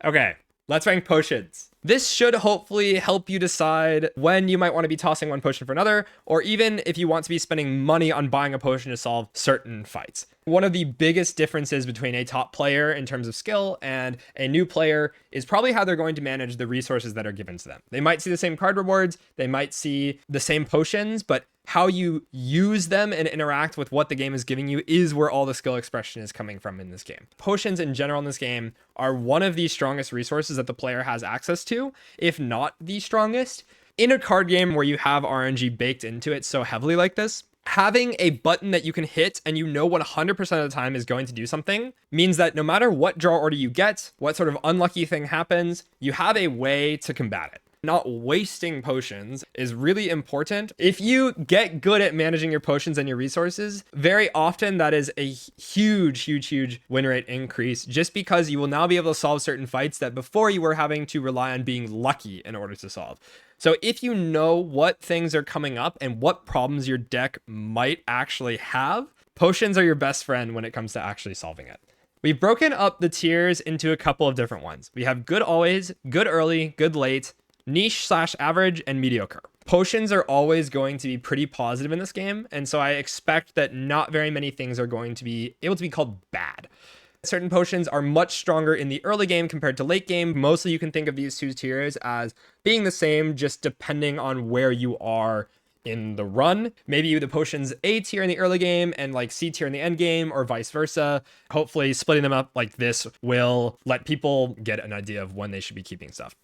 Okay, let's rank potions. This should hopefully help you decide when you might want to be tossing one potion for another, or even if you want to be spending money on buying a potion to solve certain fights. One of the biggest differences between a top player in terms of skill and a new player is probably how they're going to manage the resources that are given to them. They might see the same card rewards, they might see the same potions, but how you use them and interact with what the game is giving you is where all the skill expression is coming from in this game. Potions in general in this game are one of the strongest resources that the player has access to, if not the strongest. In a card game where you have RNG baked into it so heavily like this, having a button that you can hit and you know 100% of the time is going to do something means that no matter what draw order you get, what sort of unlucky thing happens, you have a way to combat it. Not wasting potions is really important. If you get good at managing your potions and your resources, very often that is a huge win rate increase, just because you will now be able to solve certain fights that before you were having to rely on being lucky in order to solve. So if you know what things are coming up and what problems your deck might actually have, potions are your best friend when it comes to actually solving it. We've broken up the tiers into a couple of different ones. We have good always, good early, good late, niche/average, and mediocre. Potions are always going to be pretty positive in this game, and so I expect that not very many things are going to be able to be called bad. Certain potions are much stronger in the early game compared to late game. Mostly you can think of these two tiers as being the same, just depending on where you are in the run. Maybe the potion's A tier in the early game and like C tier in the end game, or vice versa. Hopefully splitting them up like this will let people get an idea of when they should be keeping stuff.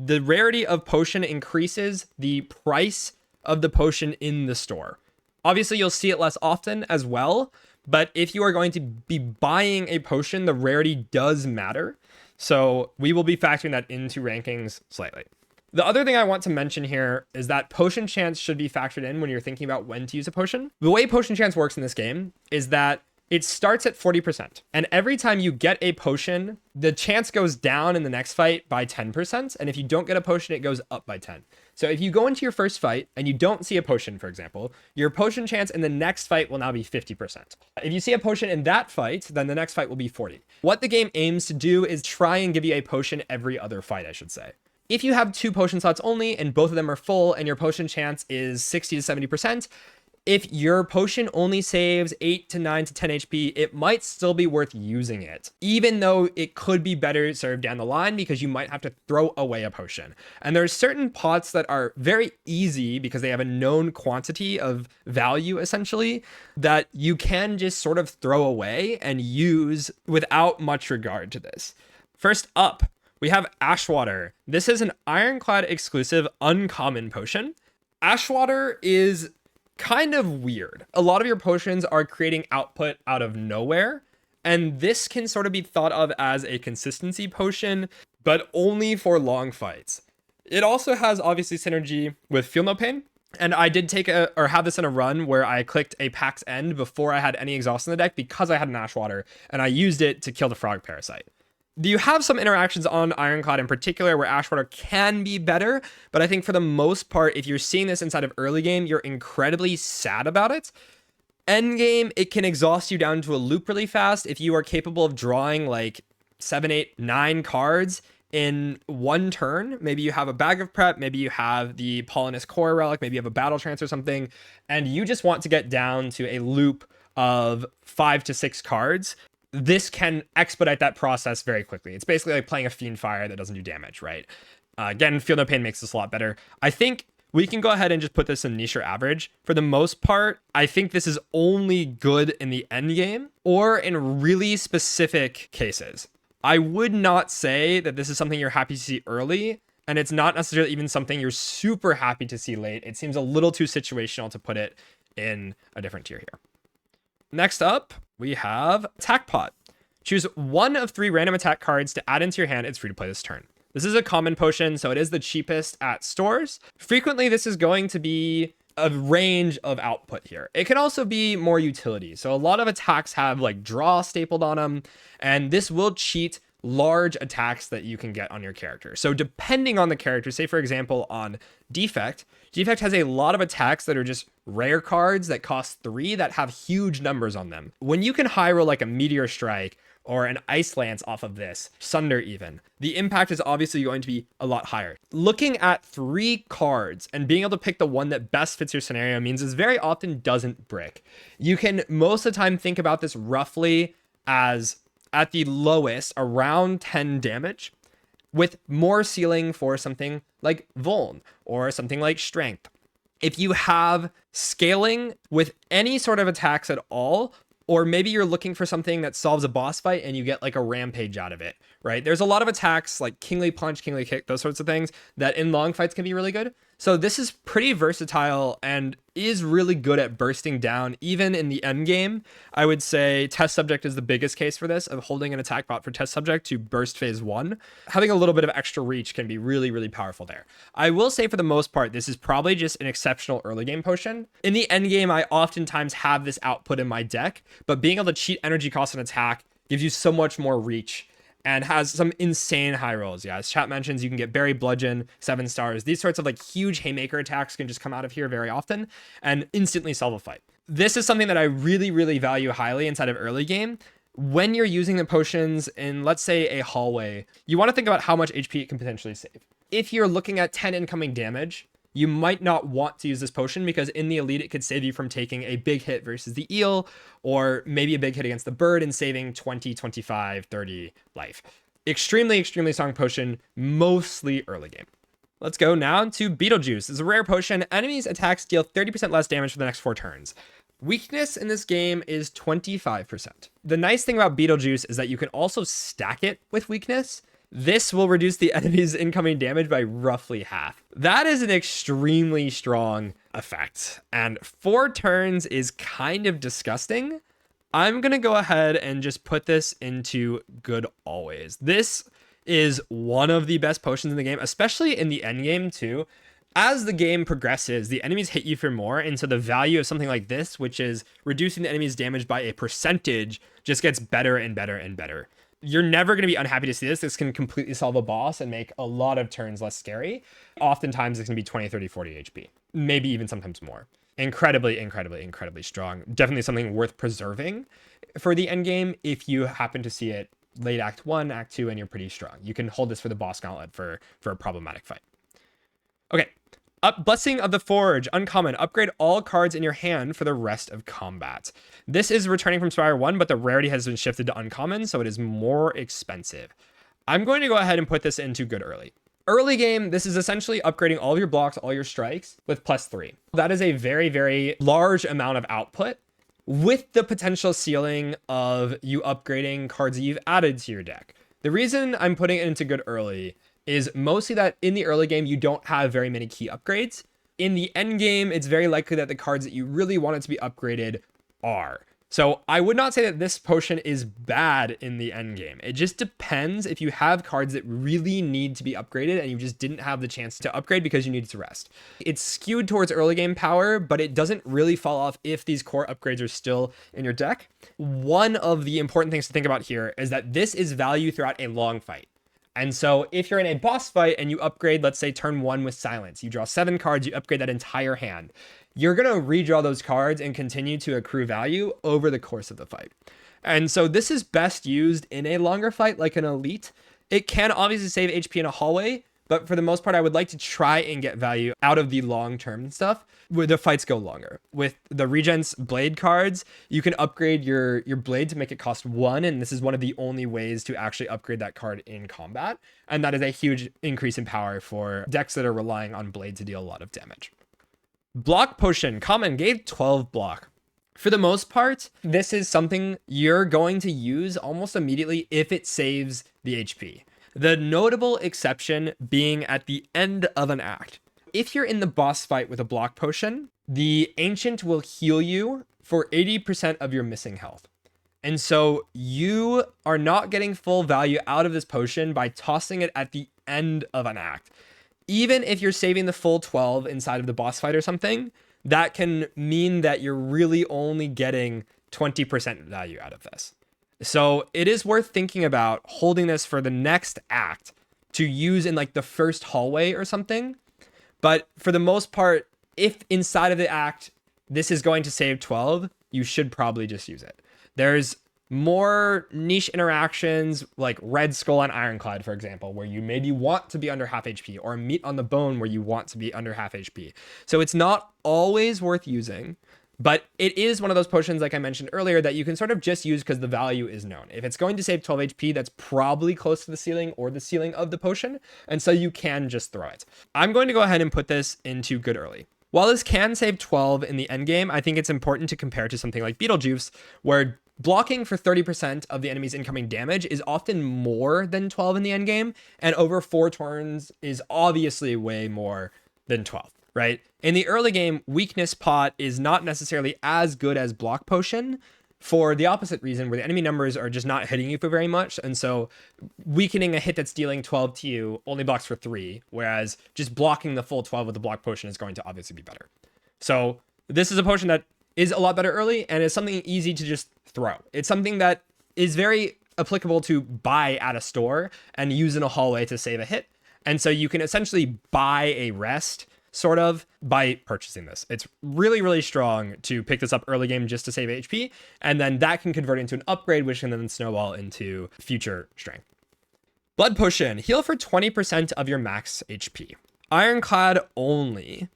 The rarity of potion increases the price of the potion in the store. Obviously, you'll see it less often as well, but if you are going to be buying a potion, the rarity does matter. So we will be factoring that into rankings slightly. The other thing I want to mention here is that potion chance should be factored in when you're thinking about when to use a potion. The way potion chance works in this game is that it starts at 40%. And every time you get a potion, the chance goes down in the next fight by 10%. And if you don't get a potion, it goes up by 10. So if you go into your first fight and you don't see a potion, for example, your potion chance in the next fight will now be 50%. If you see a potion in that fight, then the next fight will be 40. What the game aims to do is try and give you a potion every other fight, I should say. If you have 2 potion slots only and both of them are full and your potion chance is 60 to 70%, if your potion only saves 8 to 9 to 10 HP, it might still be worth using it, even though it could be better served down the line because you might have to throw away a potion. And there's certain pots that are very easy because they have a known quantity of value, essentially, that you can just sort of throw away and use without much regard to this. First up, we have Ashwater. This is an Ironclad exclusive uncommon potion. Ashwater is kind of weird. A lot of your potions are creating output out of nowhere, and this can sort of be thought of as a consistency potion, but only for long fights. It also has obviously synergy with Feel No Pain, and I did have this in a run where I clicked a Pax End before I had any exhaust in the deck because I had an Ashwater, and I used it to kill the frog parasite. You have some interactions on Ironclad in particular where Ashwater can be better, but I think for the most part, if you're seeing this inside of early game, you're incredibly sad about it. End game, it can exhaust you down to a loop really fast if you are capable of drawing like 7, 8, 9 cards in one turn. Maybe you have a Bag of Prep, maybe you have the Polonus Core Relic, maybe you have a Battle Trance or something, and you just want to get down to a loop of 5 to 6 cards. This can expedite that process very quickly. It's basically like playing a Fiend Fire that doesn't do damage, right? Again, Feel No Pain makes this a lot better. I think we can go ahead and just put this in niche or average. For the most part, I think this is only good in the end game or in really specific cases. I would not say that this is something you're happy to see early, and it's not necessarily even something you're super happy to see late. It seems a little too situational to put it in a different tier here. Next up, we have Attack Pot. Choose one of 3 random attack cards to add into your hand. It's free to play this turn. This is a common potion, so it is the cheapest at stores. Frequently, this is going to be a range of output here. It can also be more utility. So a lot of attacks have like draw stapled on them, and this will cheat large attacks that you can get on your character. So depending on the character, say for example on Defect has a lot of attacks that are just rare cards that cost 3 that have huge numbers on them. When you can high roll like a Meteor Strike or an Ice Lance off of this, Sunder even, the impact is obviously going to be a lot higher. Looking at 3 cards and being able to pick the one that best fits your scenario means this very often doesn't brick. You can most of the time think about this roughly as at the lowest around 10 damage, with more ceiling for something like Vuln or something like Strength. If you have scaling with any sort of attacks at all, or maybe you're looking for something that solves a boss fight and you get like a rampage out of it, right? There's a lot of attacks like Kingly Punch, Kingly Kick, those sorts of things that in long fights can be really good. So this is pretty versatile and is really good at bursting down even in the end game. I would say Test Subject is the biggest case for this, of holding an attack bot for Test Subject to burst phase 1. Having a little bit of extra reach can be really, really powerful there. I will say for the most part, this is probably just an exceptional early game potion. In the end game, I oftentimes have this output in my deck, but being able to cheat energy cost and attack gives you so much more reach and has some insane high rolls. Yeah, as chat mentions, you can get Berry Bludgeon, 7 stars. These sorts of like huge haymaker attacks can just come out of here very often and instantly solve a fight. This is something that I really, really value highly inside of early game. When you're using the potions in, let's say, a hallway, you want to think about how much HP it can potentially save. If you're looking at 10 incoming damage, you might not want to use this potion because in the elite, it could save you from taking a big hit versus the eel, or maybe a big hit against the bird and saving 20, 25, 30 life. Extremely, extremely strong potion, mostly early game. Let's go now to Beetle Juice. It's a rare potion. Enemies' attacks deal 30% less damage for the next 4 turns. Weakness in this game is 25%. The nice thing about Beetle Juice is that you can also stack it with weakness. This will reduce the enemy's incoming damage by roughly half. That is an extremely strong effect, and 4 turns is kind of disgusting. I'm gonna go ahead and just put this into good always. This is one of the best potions in the game, especially in the end game too. As the game progresses, the enemies hit you for more, and so the value of something like this, which is reducing the enemy's damage by a percentage, just gets better and better and better. You're never going to be unhappy to see this. This can completely solve a boss and make a lot of turns less scary. Oftentimes, it's going to be 20, 30, 40 HP. Maybe even sometimes more. Incredibly, incredibly, incredibly strong. Definitely something worth preserving for the end game if you happen to see it late Act 1, Act 2, and you're pretty strong. You can hold this for the boss gauntlet for a problematic fight. Okay. Blessing of the Forge, uncommon. Upgrade all cards in your hand for the rest of combat. This is returning from Spire 1, but the rarity has been shifted to uncommon, so it is more expensive. I'm going to go ahead and put this into good early. Early game, this is essentially upgrading all of your blocks, all your strikes with +3. That is a very, very large amount of output with the potential ceiling of you upgrading cards that you've added to your deck. The reason I'm putting it into good early is mostly that in the early game, you don't have very many key upgrades. In the end game, it's very likely that the cards that you really want it to be upgraded are. So I would not say that this potion is bad in the end game. It just depends if you have cards that really need to be upgraded and you just didn't have the chance to upgrade because you needed to rest. It's skewed towards early game power, but it doesn't really fall off if these core upgrades are still in your deck. One of the important things to think about here is that this is value throughout a long fight. And so if you're in a boss fight and you upgrade, let's say turn 1 with Silence, you draw 7 cards, you upgrade that entire hand, you're going to redraw those cards and continue to accrue value over the course of the fight. And so this is best used in a longer fight like an elite. It can obviously save HP in a hallway, but for the most part, I would like to try and get value out of the long-term stuff where the fights go longer. With the Regent's Blade cards, you can upgrade your blade to make it cost 1, and this is one of the only ways to actually upgrade that card in combat. And that is a huge increase in power for decks that are relying on blade to deal a lot of damage. Block Potion, common, gave 12 block. For the most part, this is something you're going to use almost immediately if it saves the HP. The notable exception being at the end of an act. If you're in the boss fight with a block potion, the Ancient will heal you for 80% of your missing health. And so you are not getting full value out of this potion by tossing it at the end of an act. Even if you're saving the full 12 inside of the boss fight or something, that can mean that you're really only getting 20% value out of this. So it is worth thinking about holding this for the next act to use in like the first hallway or something. But for the most part, if inside of the act, this is going to save 12, you should probably just use it. There's more niche interactions like Red Skull and Ironclad, for example, where you maybe want to be under half HP, or Meat on the Bone where you want to be under half HP. So it's not always worth using, but it is one of those potions, like I mentioned earlier, that you can sort of just use because the value is known. If it's going to save 12 HP, that's probably close to the ceiling or the ceiling of the potion, and so you can just throw it. I'm going to go ahead and put this into good early. While this can save 12 in the end game, I think it's important to compare to something like Beetle Juice, where blocking for 30% of the enemy's incoming damage is often more than 12 in the end game, and over 4 turns is obviously way more than 12. Right? In the early game, Weakness Pot is not necessarily as good as Block Potion for the opposite reason, where the enemy numbers are just not hitting you for very much. And so weakening a hit that's dealing 12 to you only blocks for 3, whereas just blocking the full 12 with the Block Potion is going to obviously be better. So this is a potion that is a lot better early and is something easy to just throw. It's something that is very applicable to buy at a store and use in a hallway to save a hit. And so you can essentially buy a rest sort of by purchasing this. It's really, really strong to pick this up early game just to save HP, and then that can convert into an upgrade, which can then snowball into future strength. Blood Potion, heal for 20% of your max HP. Ironclad only.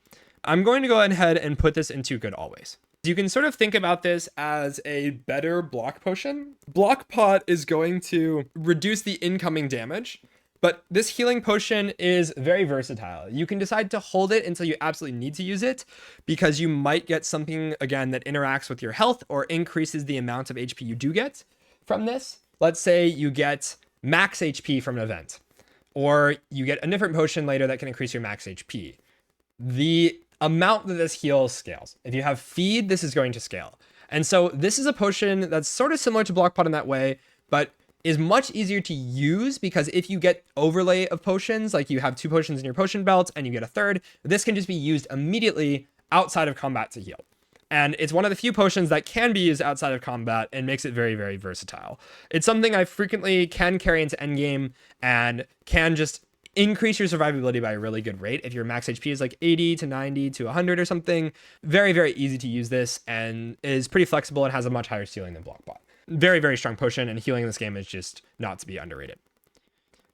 I'm going to go ahead and put this into good always. You can sort of think about this as a better block potion. Block pot is going to reduce the incoming damage, but this healing potion is very versatile. You can decide to hold it until you absolutely need to use it, because you might get something, again, that interacts with your health or increases the amount of HP you do get from this. Let's say you get max HP from an event, or you get a different potion later that can increase your max HP. The amount that this heals scales. If you have feed, this is going to scale. And so this is a potion that's sort of similar to Block Pot in that way, but is much easier to use, because if you get overlay of potions, like you have 2 potions in your potion belt and you get a third, this can just be used immediately outside of combat to heal. And it's one of the few potions that can be used outside of combat and makes it very, very versatile. It's something I frequently can carry into endgame and can just increase your survivability by a really good rate. If your max HP is like 80 to 90 to 100 or something, very, very easy to use this and is pretty flexible and has a much higher ceiling than Block Pot. Very, very strong potion, and healing in this game is just not to be underrated.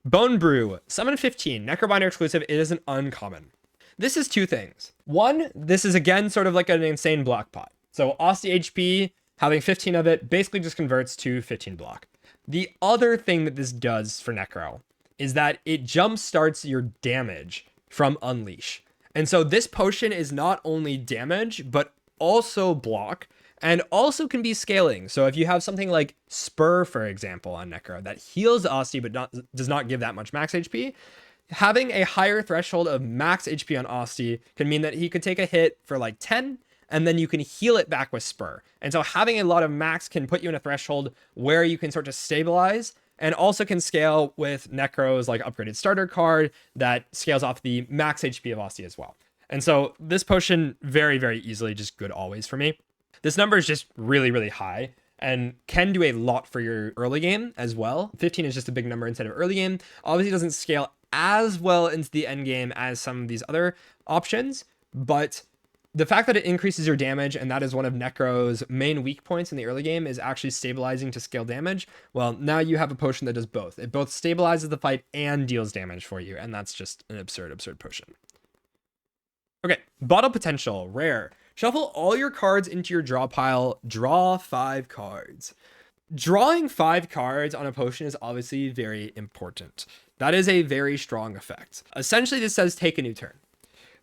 Bone Brew, summon 15, Necrobinder exclusive. It is an uncommon. This is 2 things. One, this is again sort of like an insane block pot. So Asti HP, having 15 of it, basically just converts to 15 block. The other thing that this does for Necro is that it jump starts your damage from Unleash. And so this potion is not only damage, but also block, and also can be scaling. So if you have something like Spur, for example, on Necro that heals Asti but does not give that much max HP, having a higher threshold of max HP on Asti can mean that he could take a hit for like 10, and then you can heal it back with Spur. And so having a lot of max can put you in a threshold where you can sort of stabilize, and also can scale with Necro's like upgraded starter card that scales off the max HP of Asti as well. And so this potion very, very easily just good always for me. This number is just really, really high and can do a lot for your early game as well. 15 is just a big number instead of early game. Obviously, it doesn't scale as well into the end game as some of these other options, but the fact that it increases your damage, and that is one of Necro's main weak points in the early game, is actually stabilizing to scale damage. Well, now you have a potion that does both. It both stabilizes the fight and deals damage for you, and that's just an absurd, absurd potion. Okay, Bottle Potential, rare. Shuffle all your cards into your draw pile. Draw 5 cards. Drawing 5 cards on a potion is obviously very important. That is a very strong effect. Essentially, this says take a new turn.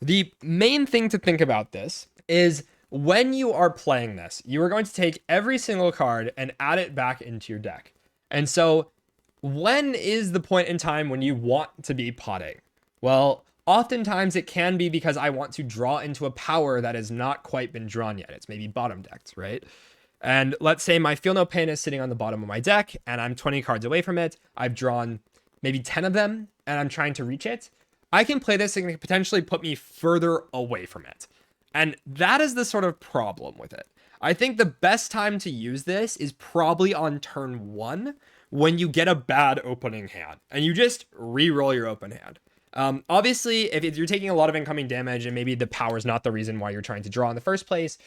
The main thing to think about this is when you are playing this, you are going to take every single card and add it back into your deck. And so when is the point in time when you want to be potting? Well, oftentimes it can be because I want to draw into a power that has not quite been drawn yet. It's maybe bottom decked, right? And let's say my Feel No Pain is sitting on the bottom of my deck and I'm 20 cards away from it. I've drawn maybe 10 of them and I'm trying to reach it. I can play this and potentially put me further away from it. And that is the sort of problem with it. I think the best time to use this is probably on turn 1 when you get a bad opening hand and you just re-roll your open hand. Obviously, if you're taking a lot of incoming damage and maybe the power is not the reason why you're trying to draw in the first place,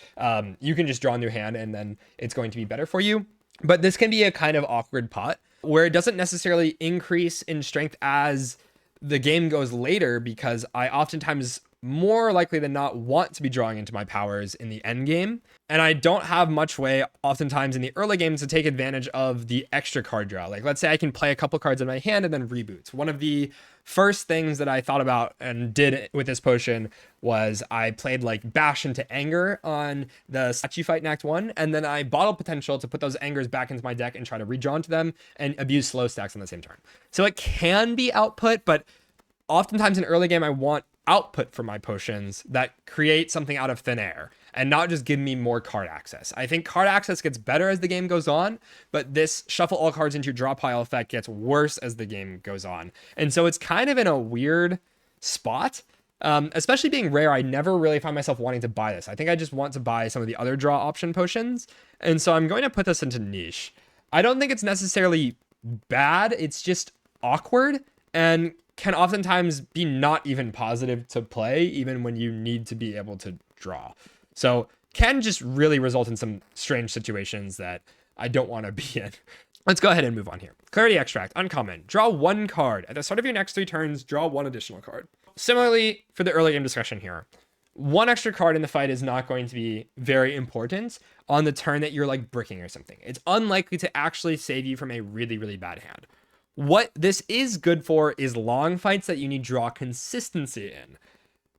you can just draw a new hand and then it's going to be better for you. But this can be a kind of awkward pot where it doesn't necessarily increase in strength as the game goes later, because I oftentimes more likely than not want to be drawing into my powers in the end game. And I don't have much way oftentimes in the early games to take advantage of the extra card draw. Like, let's say I can play a couple cards in my hand and then reboot. One of the first things that I thought about and did with this potion was I played like Bash into Anger on the statue fight in Act 1, and then I bottle potential to put those Angers back into my deck and try to redraw into them and abuse slow stacks on the same turn. So it can be output, but oftentimes in early game I want output for my potions that create something out of thin air and not just give me more card access. I think card access gets better as the game goes on, but this shuffle all cards into your draw pile effect gets worse as the game goes on. And so it's kind of in a weird spot, especially being rare. I never really find myself wanting to buy this. I think I just want to buy some of the other draw option potions. And so I'm going to put this into niche. I don't think it's necessarily bad. It's just awkward and can oftentimes be not even positive to play, even when you need to be able to draw. So can just really result in some strange situations that I don't want to be in. Let's go ahead and move on here. Clarity Extract, uncommon. Draw one card. At the start of your next 3 turns, draw one additional card. Similarly, for the early game discussion here, one extra card in the fight is not going to be very important on the turn that you're like bricking or something. It's unlikely to actually save you from a really, really bad hand. What this is good for is long fights that you need draw consistency in.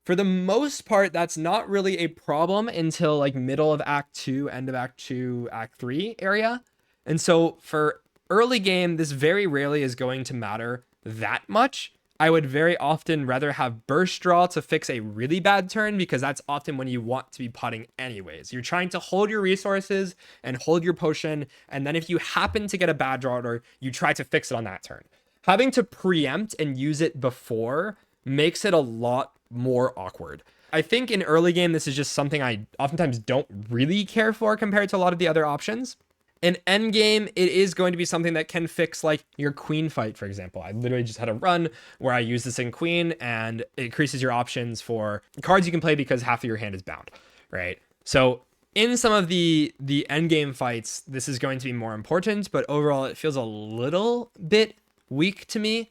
For the most part, that's not really a problem until like middle of Act 2, end of Act 2, Act 3 area. And so for early game, this very rarely is going to matter that much. I would very often rather have burst draw to fix a really bad turn, because that's often when you want to be putting anyways. You're trying to hold your resources and hold your potion, and then if you happen to get a bad draw order, you try to fix it on that turn. Having to preempt and use it before makes it a lot more awkward. I think in early game, this is just something I oftentimes don't really care for compared to a lot of the other options. In endgame, it is going to be something that can fix like your queen fight, for example. I literally just had a run where I use this in queen, and it increases your options for cards you can play because half of your hand is bound, right? So in some of the endgame fights, this is going to be more important, but overall it feels a little bit weak to me.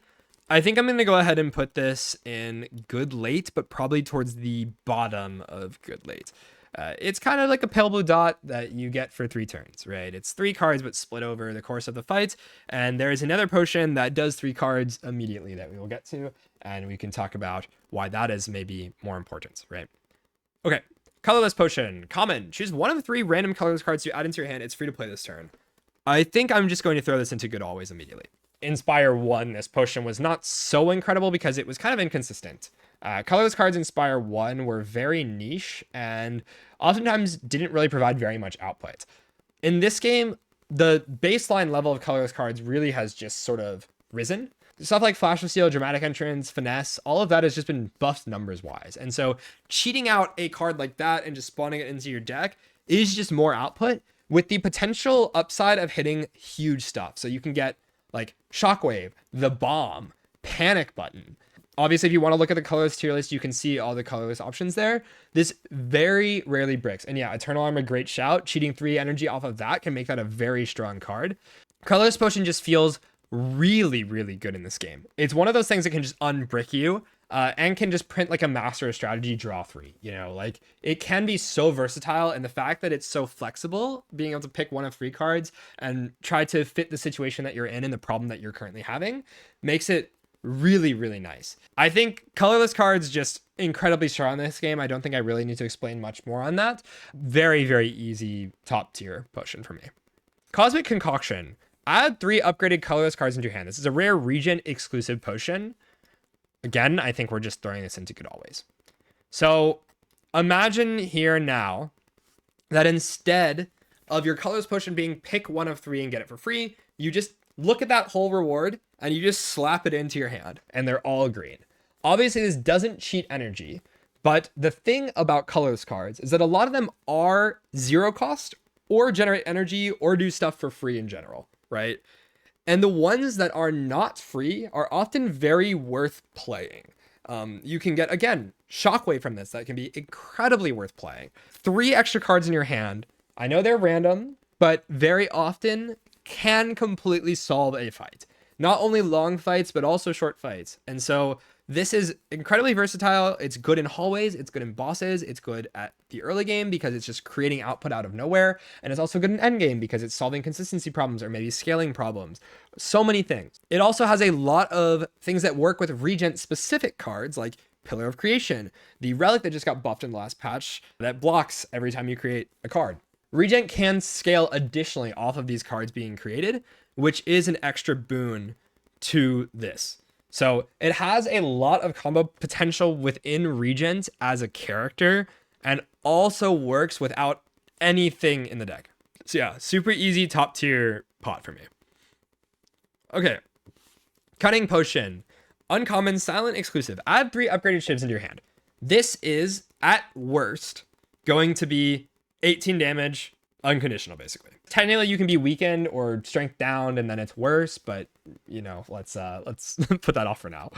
I think I'm going to go ahead and put this in good late, but probably towards the bottom of good late. It's kind of like a pale blue dot that you get for 3 turns, right? It's 3 cards, but split over the course of the fight. And there is another potion that does 3 cards immediately that we will get to. And we can talk about why that is maybe more important, right? Okay, Colorless Potion, common. Choose one of 3 random colorless cards to add into your hand. It's free to play this turn. I think I'm just going to throw this into good always immediately. Inspire 1, this potion was not so incredible because it was kind of inconsistent. Colorless cards Inspire 1 were very niche and oftentimes didn't really provide very much output. In this game, the baseline level of colorless cards really has just sort of risen. Stuff like Flash of Steel, Dramatic Entrance, Finesse, all of that has just been buffed numbers wise. And so cheating out a card like that and just spawning it into your deck is just more output with the potential upside of hitting huge stuff. So you can get like Shockwave, the Bomb, Panic Button. Obviously, if you want to look at the colorless tier list, you can see all the colorless options there. This very rarely bricks. And yeah, Eternal Armor, great shout. Cheating 3 energy off of that can make that a very strong card. Colorless Potion just feels really, really good in this game. It's one of those things that can just unbrick you and can just print like a Master of Strategy draw 3. You know, like it can be so versatile, and the fact that it's so flexible, being able to pick one of 3 cards and try to fit the situation that you're in and the problem that you're currently having makes it really, really nice. I think colorless cards just incredibly strong in this game. I don't think I really need to explain much more on that. Very, very easy top tier potion for me. Cosmic Concoction. Add 3 upgraded colorless cards into your hand. This is a rare Regen exclusive potion. Again, I think we're just throwing this into good always. So imagine here now that instead of your colorless potion being pick one of 3 and get it for free, you just look at that whole reward and you just slap it into your hand and they're all green. Obviously, this doesn't cheat energy, but the thing about colorless cards is that a lot of them are 0 cost or generate energy or do stuff for free in general, right? And the ones that are not free are often very worth playing. You can get, again, Shockwave from this that can be incredibly worth playing. 3 extra cards in your hand. I know they're random, but very often can completely solve a fight. Not only long fights, but also short fights. And so this is incredibly versatile. It's good in hallways. It's good in bosses. It's good at the early game because it's just creating output out of nowhere. And it's also good in end game because it's solving consistency problems or maybe scaling problems. So many things. It also has a lot of things that work with Regent specific cards like Pillar of Creation, the relic that just got buffed in the last patch that blocks every time you create a card. Regent can scale additionally off of these cards being created, which is an extra boon to this. So it has a lot of combo potential within Regent as a character and also works without anything in the deck. So yeah, super easy top tier pot for me. Okay, Cunning Potion. Uncommon, silent, exclusive. Add 3 upgraded shivs into your hand. This is, at worst, going to be 18 damage, unconditional, basically. Technically, you can be weakened or strength down, and then it's worse, but, you know, let's put that off for now.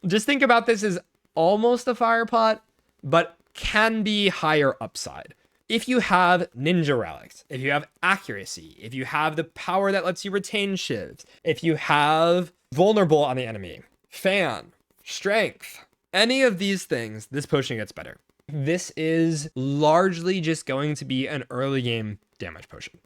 Just think about this as almost a fire pot, but can be higher upside. If you have Ninja Relics, if you have Accuracy, if you have the power that lets you retain shivs, if you have Vulnerable on the enemy, Fan, Strength, any of these things, this potion gets better. This is largely just going to be an early game damage potion.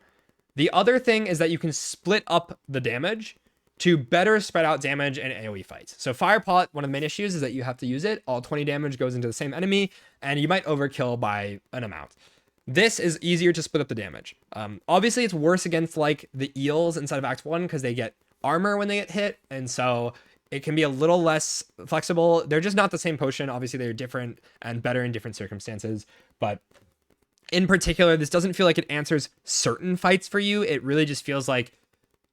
The other thing is that you can split up the damage to better spread out damage in AoE fights. So Fire Pot, one of the main issues is that you have to use it. All 20 damage goes into the same enemy, and you might overkill by an amount. This is easier to split up the damage. Obviously, it's worse against like the eels inside of Act 1 because they get armor when they get hit, and so it can be a little less flexible. They're just not the same potion. Obviously, they're different and better in different circumstances. But in particular, this doesn't feel like it answers certain fights for you. It really just feels like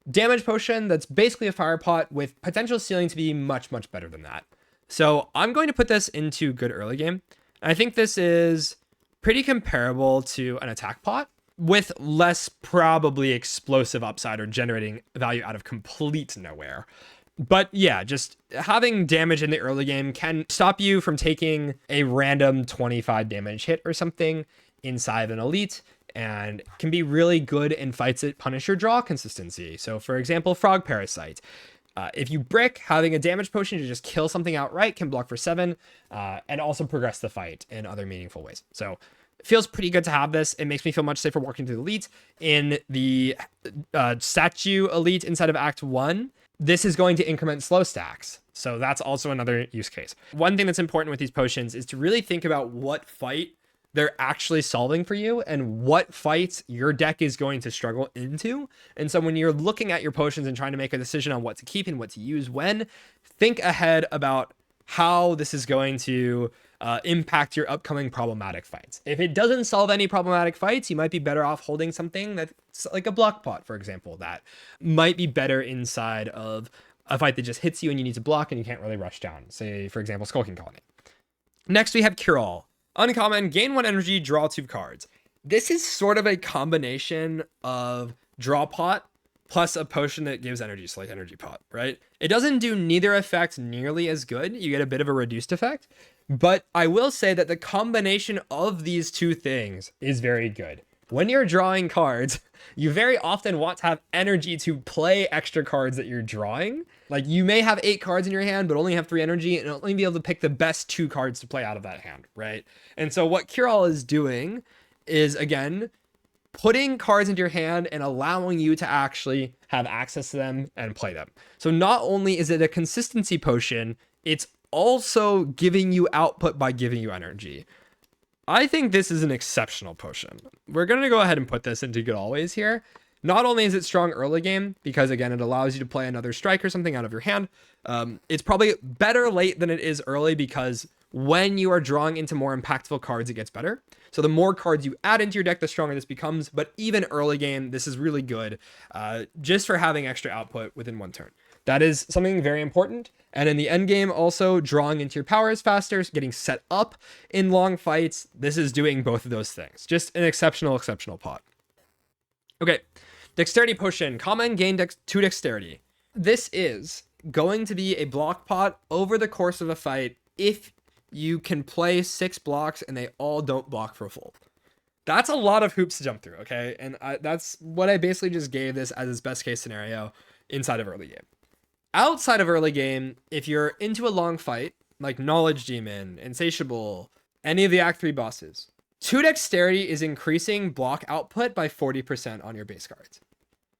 damage potion that's basically a fire pot with potential ceiling to be much, much better than that. So I'm going to put this into good early game. I think this is pretty comparable to an attack pot with less probably explosive upside or generating value out of complete nowhere. But yeah, just having damage in the early game can stop you from taking a random 25 damage hit or something inside of an elite, and can be really good in fights that punish your draw consistency. So for example, Frog Parasite. If you brick, having a damage potion to just kill something outright can block for 7 and also progress the fight in other meaningful ways. So it feels pretty good to have this. It makes me feel much safer walking to the elite. In the statue elite inside of Act 1, this is going to increment slow stacks. So that's also another use case. One thing that's important with these potions is to really think about what fight they're actually solving for you and what fights your deck is going to struggle into. And so when you're looking at your potions and trying to make a decision on what to keep and what to use when, think ahead about how this is going to impact your upcoming problematic fights. If it doesn't solve any problematic fights, you might be better off holding something that's like a block pot, for example, that might be better inside of a fight that just hits you and you need to block and you can't really rush down. Say, for example, Skulking Colony. Next, we have Cure All. Uncommon, gain 1 energy, draw 2 cards. This is sort of a combination of draw pot plus a potion that gives energy, so like energy pot, right? It doesn't do neither effect nearly as good. You get a bit of a reduced effect, but I will say that the combination of these two things is very good. When you're drawing cards, you very often want to have energy to play extra cards that you're drawing. Like you may have 8 cards in your hand, but only have 3 energy and only be able to pick the best 2 cards to play out of that hand, right? And so what Cure All is doing is, again, putting cards into your hand and allowing you to actually have access to them and play them. So not only is it a consistency potion, it's also giving you output by giving you energy. I think this is an exceptional potion. We're going to go ahead and put this into good always here. Not only is it strong early game, because again, it allows you to play another strike or something out of your hand. It's probably better late than it is early because when you are drawing into more impactful cards, it gets better. So the more cards you add into your deck, the stronger this becomes. But even early game, this is really good just for having extra output within 1 turn. That is something very important. And in the end game, also drawing into your powers faster, getting set up in long fights. This is doing both of those things. Just an exceptional pot. Okay, Dexterity Potion. Common, gain 2 dexterity. This is going to be a block pot over the course of a fight if you can play 6 blocks and they all don't block for full. That's a lot of hoops to jump through, okay? And that's what I basically just gave this as its best case scenario inside of early game. Outside of early game, if you're into a long fight, like Knowledge Demon, Insatiable, any of the Act 3 bosses, 2 Dexterity is increasing block output by 40% on your base cards.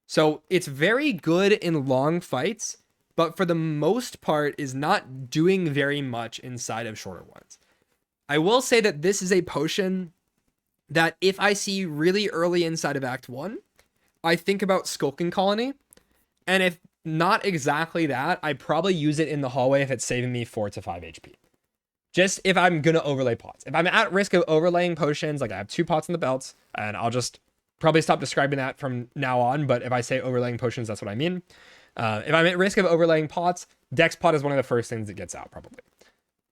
So it's very good in long fights, but for the most part is not doing very much inside of shorter ones. I will say that this is a potion that if I see really early inside of Act 1, I think about Skulking Colony. And if not exactly that, I probably use it in the hallway if it's saving me 4 to 5 HP. Just if I'm going to overlay pots. If I'm at risk of overlaying potions, like I have 2 pots in the belts, and I'll just probably stop describing that from now on, but if I say overlaying potions, that's what I mean. If I'm at risk of overlaying pots, Dex pot is one of the first things that gets out, probably.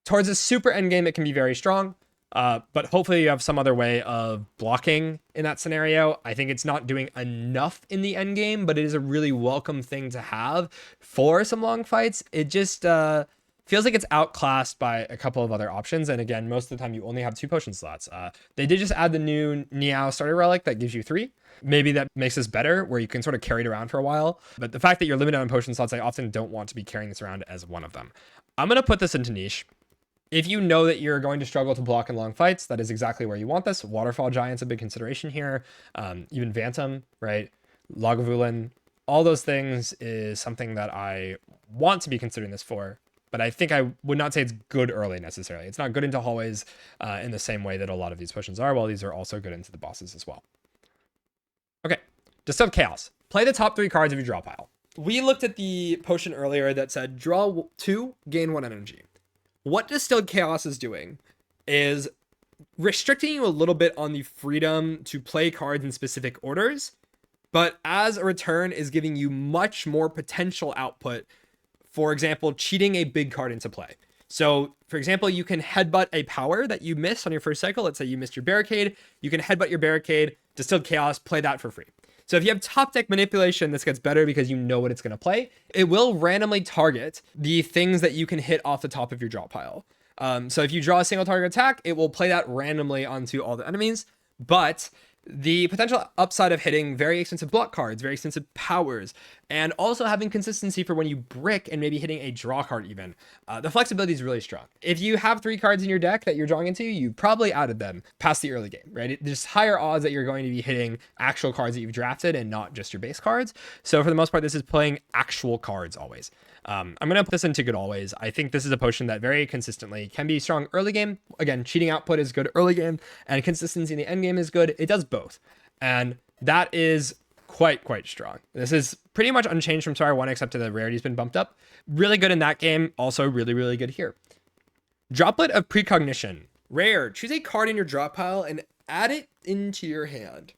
Towards a super endgame, it can be very strong, but hopefully you have some other way of blocking in that scenario. I think it's not doing enough in the endgame, but it is a really welcome thing to have for some long fights. It just feels like it's outclassed by a couple of other options. And again, most of the time you only have 2 potion slots. They did just add the new Niao starter relic that gives you 3. Maybe that makes this better where you can sort of carry it around for a while. But the fact that you're limited on potion slots, I often don't want to be carrying this around as one of them. I'm going to put this into niche. If you know that you're going to struggle to block in long fights, that is exactly where you want this. Waterfall Giant's a big consideration here. Even Phantom, right? Lagavulin, all those things is something that I want to be considering this for. But I think I would not say it's good early necessarily. It's not good into hallways in the same way that a lot of these potions are, while these are also good into the bosses as well. Okay, Distilled Chaos. Play the top 3 cards of your draw pile. We looked at the potion earlier that said draw 2, gain 1 energy. What Distilled Chaos is doing is restricting you a little bit on the freedom to play cards in specific orders, but as a return is giving you much more potential output. For example, cheating a big card into play. So, for example, you can headbutt a power that you missed on your first cycle. Let's say you missed your barricade. You can headbutt your barricade, Distilled Chaos, play that for free. So if you have top deck manipulation, this gets better because you know what it's going to play. It will randomly target the things that you can hit off the top of your draw pile. So if you draw a single target attack, it will play that randomly onto all the enemies. But the potential upside of hitting very expensive block cards, very expensive powers, and also having consistency for when you brick and maybe hitting a draw card even. The flexibility is really strong. If you have 3 cards in your deck that you're drawing into, you probably added them past the early game, right? There's higher odds that you're going to be hitting actual cards that you've drafted and not just your base cards. So for the most part, this is playing actual cards always. I'm going to put this into good always. I think this is a potion that very consistently can be strong early game. Again, cheating output is good early game, and consistency in the end game is good. It does both. And that is quite strong. This is pretty much unchanged from Star 1, except that the rarity's been bumped up. Really good in that game. Also really good here. Droplet of Precognition. Rare. Choose a card in your drop pile and add it into your hand.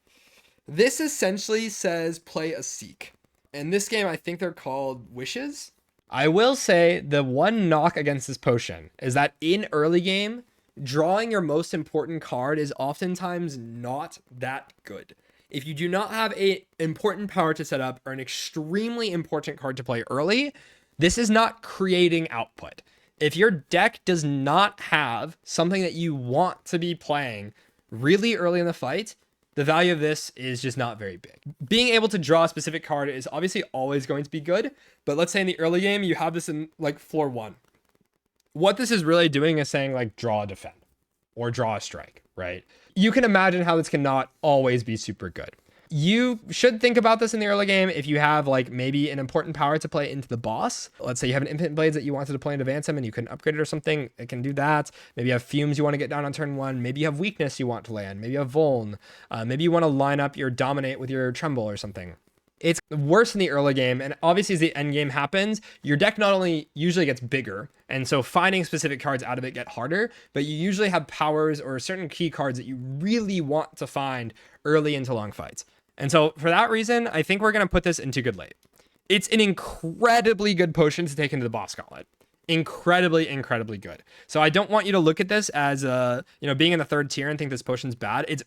This essentially says play a Seek. In this game, I think they're called Wishes. I will say the one knock against this potion is that in early game, drawing your most important card is oftentimes not that good. If you do not have an important power to set up or an extremely important card to play early, this is not creating output. If your deck does not have something that you want to be playing really early in the fight, the value of this is just not very big. Being able to draw a specific card is obviously always going to be good, but let's say in the early game, you have this in like floor 1. What this is really doing is saying like draw a defend or draw a strike, right? You can imagine how this cannot always be super good. You should think about this in the early game if you have like maybe an important power to play into the boss. Let's say you have an Infinite Blades that you wanted to play into Phantom and you couldn't upgrade it or something. It can do that. Maybe you have Fumes you want to get down on turn 1. Maybe you have Weakness you want to land. Maybe you have Vuln. Maybe you want to line up your Dominate with your Tremble or something. It's worse in the early game, and obviously as the end game happens, your deck not only usually gets bigger, and so finding specific cards out of it get harder, but you usually have powers or certain key cards that you really want to find early into long fights. And so for that reason, I think we're going to put this into good late. It's an incredibly good potion to take into the boss gauntlet. Incredibly good. So I don't want you to look at this as being in the 3rd tier and think this potion's bad. It's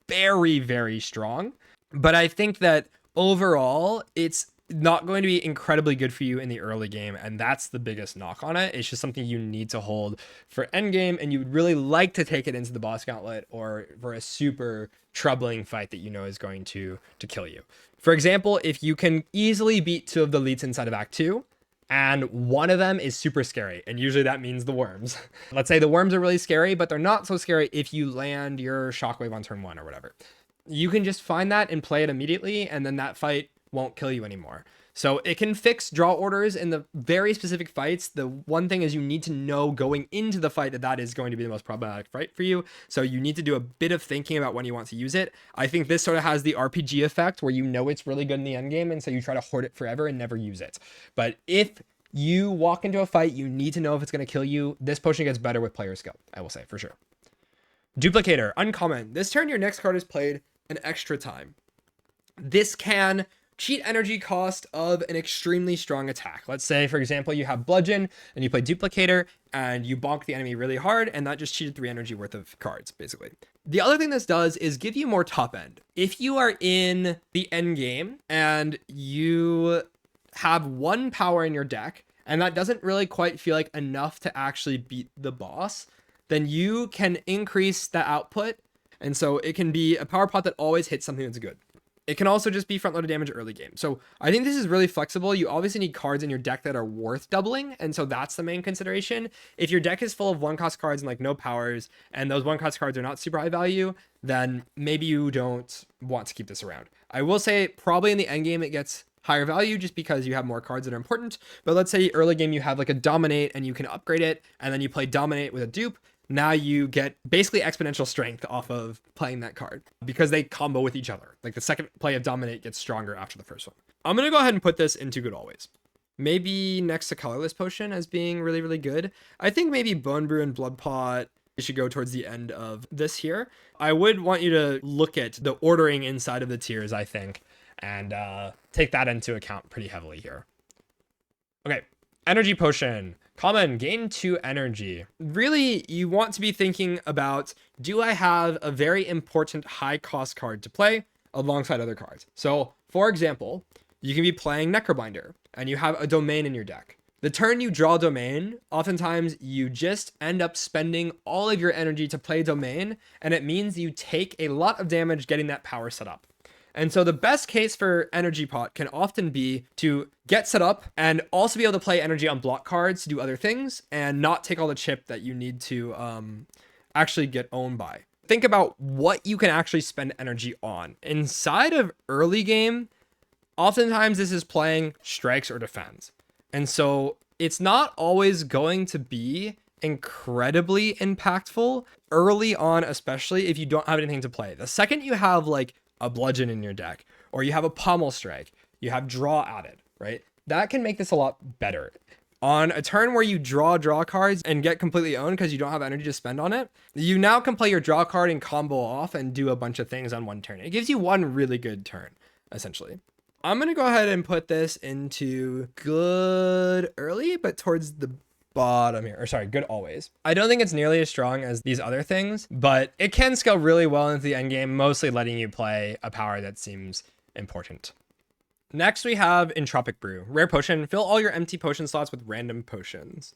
very strong, but I think that overall, it's not going to be incredibly good for you in the early game, and that's the biggest knock on it. It's just something you need to hold for end game, and you would really like to take it into the boss gauntlet or for a super troubling fight that you know is going to kill you. For example, if you can easily beat 2 of the elites inside of Act 2, and one of them is super scary, and usually that means the worms. Let's say the worms are really scary, but they're not so scary if you land your shockwave on turn 1 or whatever. You can just find that and play it immediately, and then that fight won't kill you anymore. So it can fix draw orders in the very specific fights. The one thing is you need to know going into the fight that that is going to be the most problematic fight for you. So you need to do a bit of thinking about when you want to use it. I think this sort of has the RPG effect where you know it's really good in the end game, and so you try to hoard it forever and never use it. But if you walk into a fight, you need to know if it's going to kill you. This potion gets better with player skill, I will say, for sure. Duplicator, uncommon. This turn, your next card is played an extra time. This can cheat energy cost of an extremely strong attack. Let's say, for example, you have Bludgeon and you play Duplicator and you bonk the enemy really hard, and that just cheated 3 energy worth of cards, basically. The other thing this does is give you more top end. If you are in the end game and you have 1 power in your deck, and that doesn't really quite feel like enough to actually beat the boss, then you can increase the output. And so it can be a power pot that always hits something that's good. It can also just be front-loaded damage early game. So I think this is really flexible. You obviously need cards in your deck that are worth doubling, and so that's the main consideration. If your deck is full of 1-cost cards and like no powers, and those 1-cost cards are not super high value, then maybe you don't want to keep this around. I will say probably in the end game it gets higher value just because you have more cards that are important. But let's say early game you have like a Dominate and you can upgrade it, and then you play Dominate with a dupe. Now you get basically exponential strength off of playing that card because they combo with each other. Like the second play of Dominate gets stronger after the first one. I'm going to go ahead and put this into Good Always. Maybe next to Colorless Potion as being really, really good. I think maybe Bone Brew and Blood Pot should go towards the end of this here. I would want you to look at the ordering inside of the tiers, I think, and take that into account pretty heavily here. Okay, Energy Potion. Common, gain 2 energy. Really, you want to be thinking about, do I have a very important high cost card to play alongside other cards? So, for example, you can be playing Necrobinder and you have a domain in your deck. The turn you draw domain, oftentimes you just end up spending all of your energy to play domain, and it means you take a lot of damage getting that power set up. And so the best case for Energy Pot can often be to get set up and also be able to play energy on block cards to do other things and not take all the chip that you need to actually get owned by. Think about what you can actually spend energy on. Inside of early game, oftentimes this is playing strikes or defense. And so it's not always going to be incredibly impactful early on, especially if you don't have anything to play. The second you have like a Bludgeon in your deck, or you have a Pommel Strike, you have draw added, right? That can make this a lot better. On a turn where you draw cards and get completely owned because you don't have energy to spend on it, you now can play your draw card and combo off and do a bunch of things on one turn. It gives you one really good turn, essentially. I'm going to go ahead and put this into good early, but towards the bottom here, or sorry, good always. I don't think it's nearly as strong as these other things, but it can scale really well into the end game, mostly letting you play a power that seems important. Next, we have Entropic Brew. Rare potion, fill all your empty potion slots with random potions.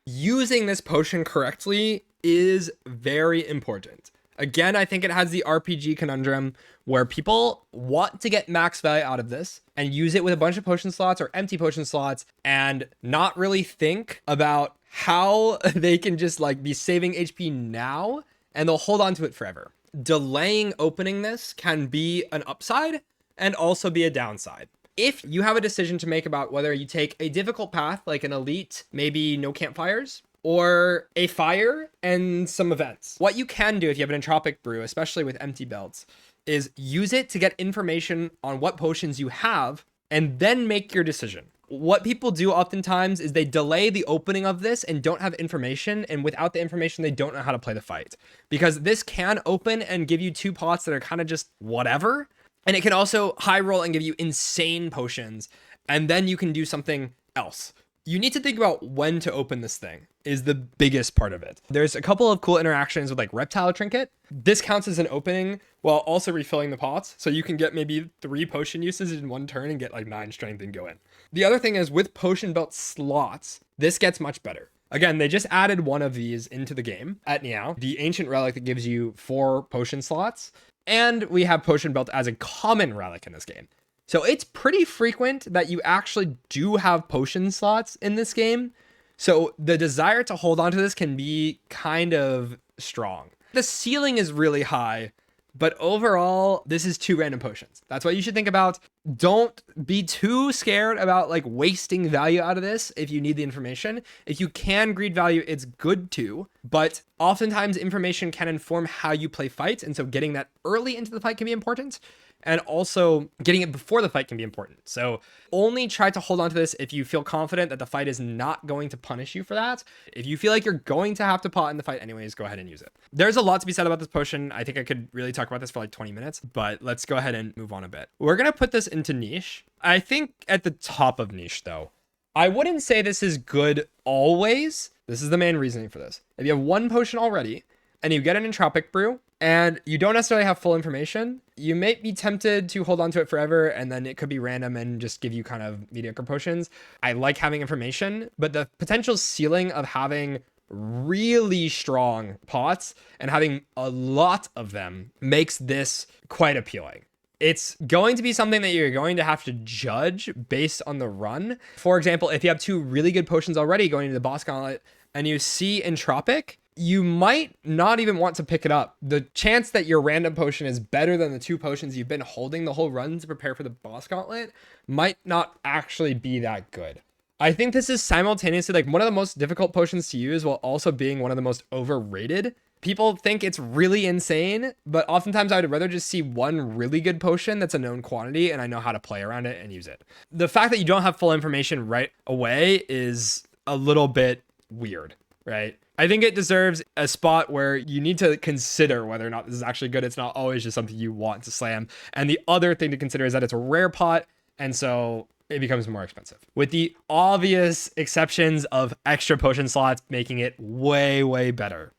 Using this potion correctly is very important. Again, I think it has the RPG conundrum where people want to get max value out of this and use it with a bunch of potion slots or empty potion slots and not really think about how they can just like be saving HP now and they'll hold on to it forever. Delaying opening this can be an upside and also be a downside. If you have a decision to make about whether you take a difficult path like an elite, maybe no campfires, or a fire and some events. What you can do if you have an Entropic Brew, especially with empty belts, is use it to get information on what potions you have and then make your decision. What people do oftentimes is they delay the opening of this and don't have information, and without the information, they don't know how to play the fight. Because this can open and give you 2 pots that are kind of just whatever, and it can also high roll and give you insane potions, and then you can do something else. You need to think about when to open this thing is the biggest part of it. There's a couple of cool interactions with like Reptile Trinket. This counts as an opening while also refilling the pots. So you can get maybe 3 potion uses in one turn and get like 9 strength and go in. The other thing is with potion belt slots, this gets much better. Again, they just added one of these into the game at Niao, the ancient relic that gives you 4 potion slots. And we have potion belt as a common relic in this game. So it's pretty frequent that you actually do have potion slots in this game. So the desire to hold on to this can be kind of strong. The ceiling is really high, but overall, this is 2 random potions. That's what you should think about. Don't be too scared about like wasting value out of this if you need the information. If you can greed value, it's good too. But oftentimes information can inform how you play fights. And so getting that early into the fight can be important. And also getting it before the fight can be important. So only try to hold on to this if you feel confident that the fight is not going to punish you for that. If you feel like you're going to have to pot in the fight anyways, go ahead and use it. There's a lot to be said about this potion. I think I could really talk about this for like 20 minutes, but let's go ahead and move on a bit. We're going to put this into niche. I think at the top of niche though, I wouldn't say this is good always. This is the main reasoning for this. If you have 1 potion already and you get an Entropic Brew, and you don't necessarily have full information, you may be tempted to hold on to it forever, and then it could be random and just give you kind of mediocre potions. I like having information, but the potential ceiling of having really strong pots and having a lot of them makes this quite appealing. It's going to be something that you're going to have to judge based on the run. For example, if you have 2 really good potions already going into the boss gauntlet and you see Entropic, you might not even want to pick it up. The chance that your random potion is better than the 2 potions you've been holding the whole run to prepare for the boss gauntlet might not actually be that good. I think this is simultaneously like one of the most difficult potions to use while also being one of the most overrated. People think it's really insane, but oftentimes I would rather just see 1 really good potion that's a known quantity and I know how to play around it and use it. The fact that you don't have full information right away is a little bit weird, right? I think it deserves a spot where you need to consider whether or not this is actually good. It's not always just something you want to slam. And the other thing to consider is that it's a rare pot, and so it becomes more expensive. With the obvious exceptions of extra potion slots making it way, way better.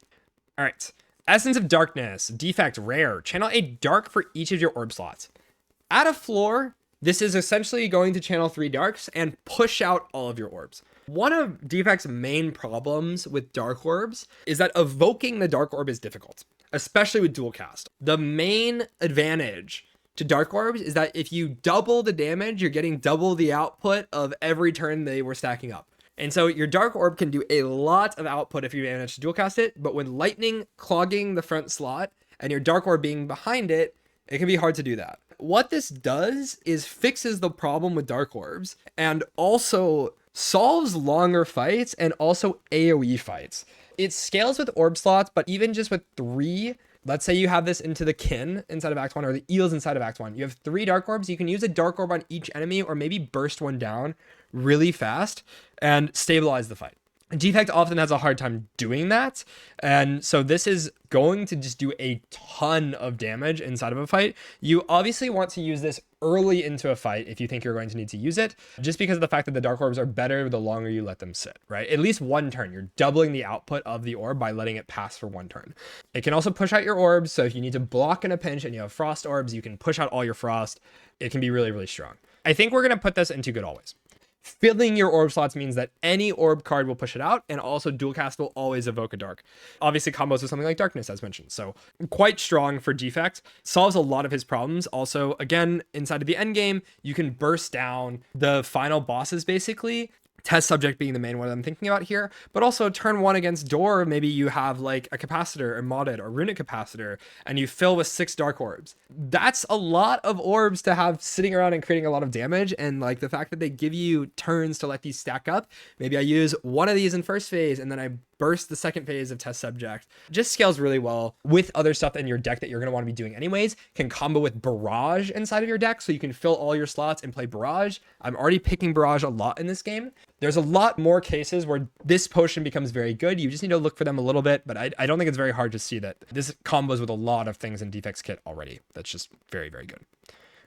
All right. Essence of Darkness, defect, rare. Channel a dark for each of your orb slots. At a floor, this is essentially going to channel 3 darks and push out all of your orbs. One of Defect's main problems with Dark Orbs is that evoking the Dark Orb is difficult, especially with dual cast. The main advantage to Dark Orbs is that if you double the damage, you're getting double the output of every turn they were stacking up. And so your Dark Orb can do a lot of output if you manage to dual cast it, but when lightning clogging the front slot and your Dark Orb being behind it, it can be hard to do that. What this does is fixes the problem with Dark Orbs and also solves longer fights and also AoE fights. It scales with orb slots, but even just with 3, let's say you have this into the kin inside of Act 1 or the eels inside of Act 1. You have 3 Dark Orbs. You can use a Dark Orb on each enemy or maybe burst one down really fast and stabilize the fight. Defect often has a hard time doing that. And so this is going to just do a ton of damage inside of a fight. You obviously want to use this early into a fight if you think you're going to need to use it, just because of the fact that the Dark Orbs are better the longer you let them sit, right? At least 1 turn. You're doubling the output of the orb by letting it pass for 1 turn. It can also push out your orbs. So if you need to block in a pinch and you have frost orbs, you can push out all your frost. It can be really, really strong. I think we're going to put this into good always. Filling your orb slots means that any orb card will push it out, and also dual cast will always evoke a dark. Obviously combos with something like darkness as mentioned, so quite strong for Defect. Solves a lot of his problems. Also, again, inside of the end game, you can burst down the final bosses basically. Test subject being the main one I'm thinking about here, but also turn 1 against door, maybe you have like a capacitor, a modded or runic capacitor, and you fill with 6 dark orbs. That's a lot of orbs to have sitting around and creating a lot of damage, and like the fact that they give you turns to let these stack up. Maybe I use one of these in first phase and then I burst the second phase of test subject. Just scales really well with other stuff in your deck that you're going to want to be doing anyways. Can combo with barrage inside of your deck, so you can fill all your slots and play barrage. I'm already picking barrage a lot in this game. There's a lot more cases where this potion becomes very good. You just need to look for them a little bit, but I don't think it's very hard to see that this combos with a lot of things in Defect's kit already. That's just very, very good.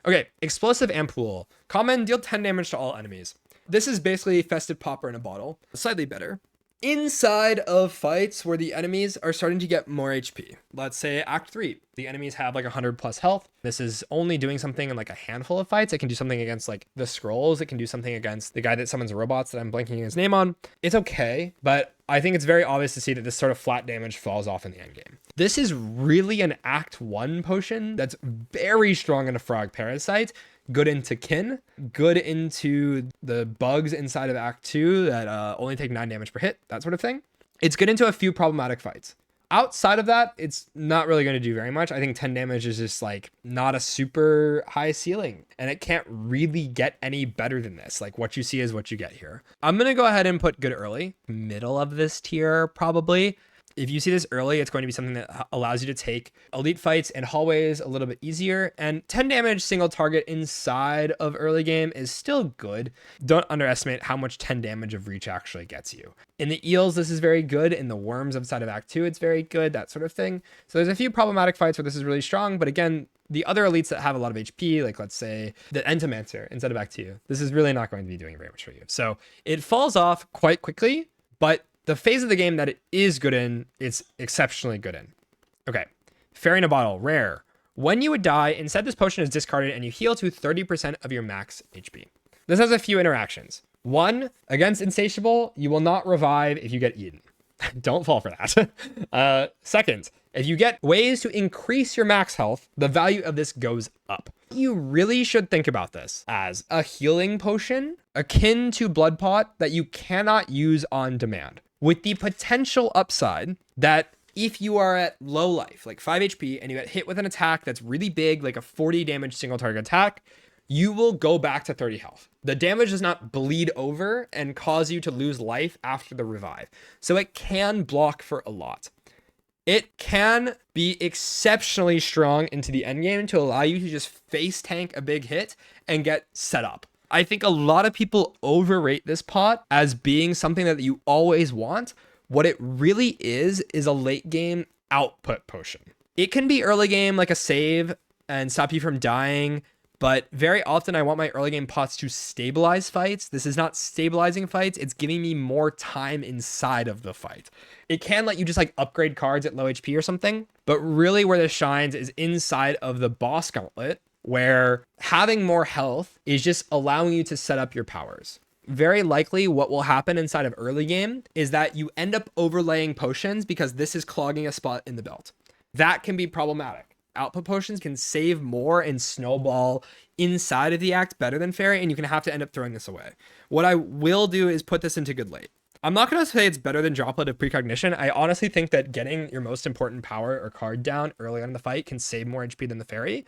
Okay, Explosive Ampoule. Common, deal 10 damage to all enemies. This is basically Festive Popper in a bottle, slightly better. Inside of fights where the enemies are starting to get more HP, let's say Act 3, the enemies have like 100 plus health. This is only doing something in like a handful of fights. It can do something against like the scrolls. It can do something against the guy that summons robots that I'm blanking his name on. It's okay, but I think it's very obvious to see that this sort of flat damage falls off in the end game. This is really an Act 1 potion that's very strong in a frog parasite. Good into kin, good into the bugs inside of Act 2 that only take 9 damage per hit, that sort of thing. It's good into a few problematic fights. Outside of that, it's not really going to do very much. I think 10 damage is just like not a super high ceiling, and it can't really get any better than this. Like what you see is what you get here. I'm going to go ahead and put good early, middle of this tier probably. If you see this early, it's going to be something that allows you to take elite fights and hallways a little bit easier. And 10 damage single target inside of early game is still good. Don't underestimate how much 10 damage of reach actually gets you. In the eels, this is very good. In the worms outside of Act 2, it's very good, that sort of thing. So there's a few problematic fights where this is really strong. But again, the other elites that have a lot of HP, like let's say the Entomancer inside of Act 2, this is really not going to be doing very much for you. So it falls off quite quickly, but the phase of the game that it is good in, it's exceptionally good in. Okay, Fairy in a Bottle, rare. When you would die, instead this potion is discarded and you heal to 30% of your max HP. This has a few interactions. 1, against Insatiable, you will not revive if you get eaten. Don't fall for that. 2nd, if you get ways to increase your max health, the value of this goes up. You really should think about this as a healing potion akin to Blood Pot that you cannot use on demand, with the potential upside that if you are at low life, like 5 HP, and you get hit with an attack that's really big, like a 40 damage single target attack, you will go back to 30 health. The damage does not bleed over and cause you to lose life after the revive. So it can block for a lot. It can be exceptionally strong into the end game to allow you to just face tank a big hit and get set up. I think a lot of people overrate this pot as being something that you always want. What it really is a late game output potion. It can be early game like a save and stop you from dying, but very often I want my early game pots to stabilize fights. This is not stabilizing fights. It's giving me more time inside of the fight. It can let you just like upgrade cards at low HP or something, but really where this shines is inside of the boss gauntlet, where having more health is just allowing you to set up your powers. Very likely what will happen inside of early game is that you end up overlaying potions because this is clogging a spot in the belt. That can be problematic. Output potions can save more and snowball inside of the act better than fairy, and you can have to end up throwing this away. What I will do is put this into good late. I'm not going to say it's better than Droplet of Precognition. I honestly think that getting your most important power or card down early on in the fight can save more HP than the fairy.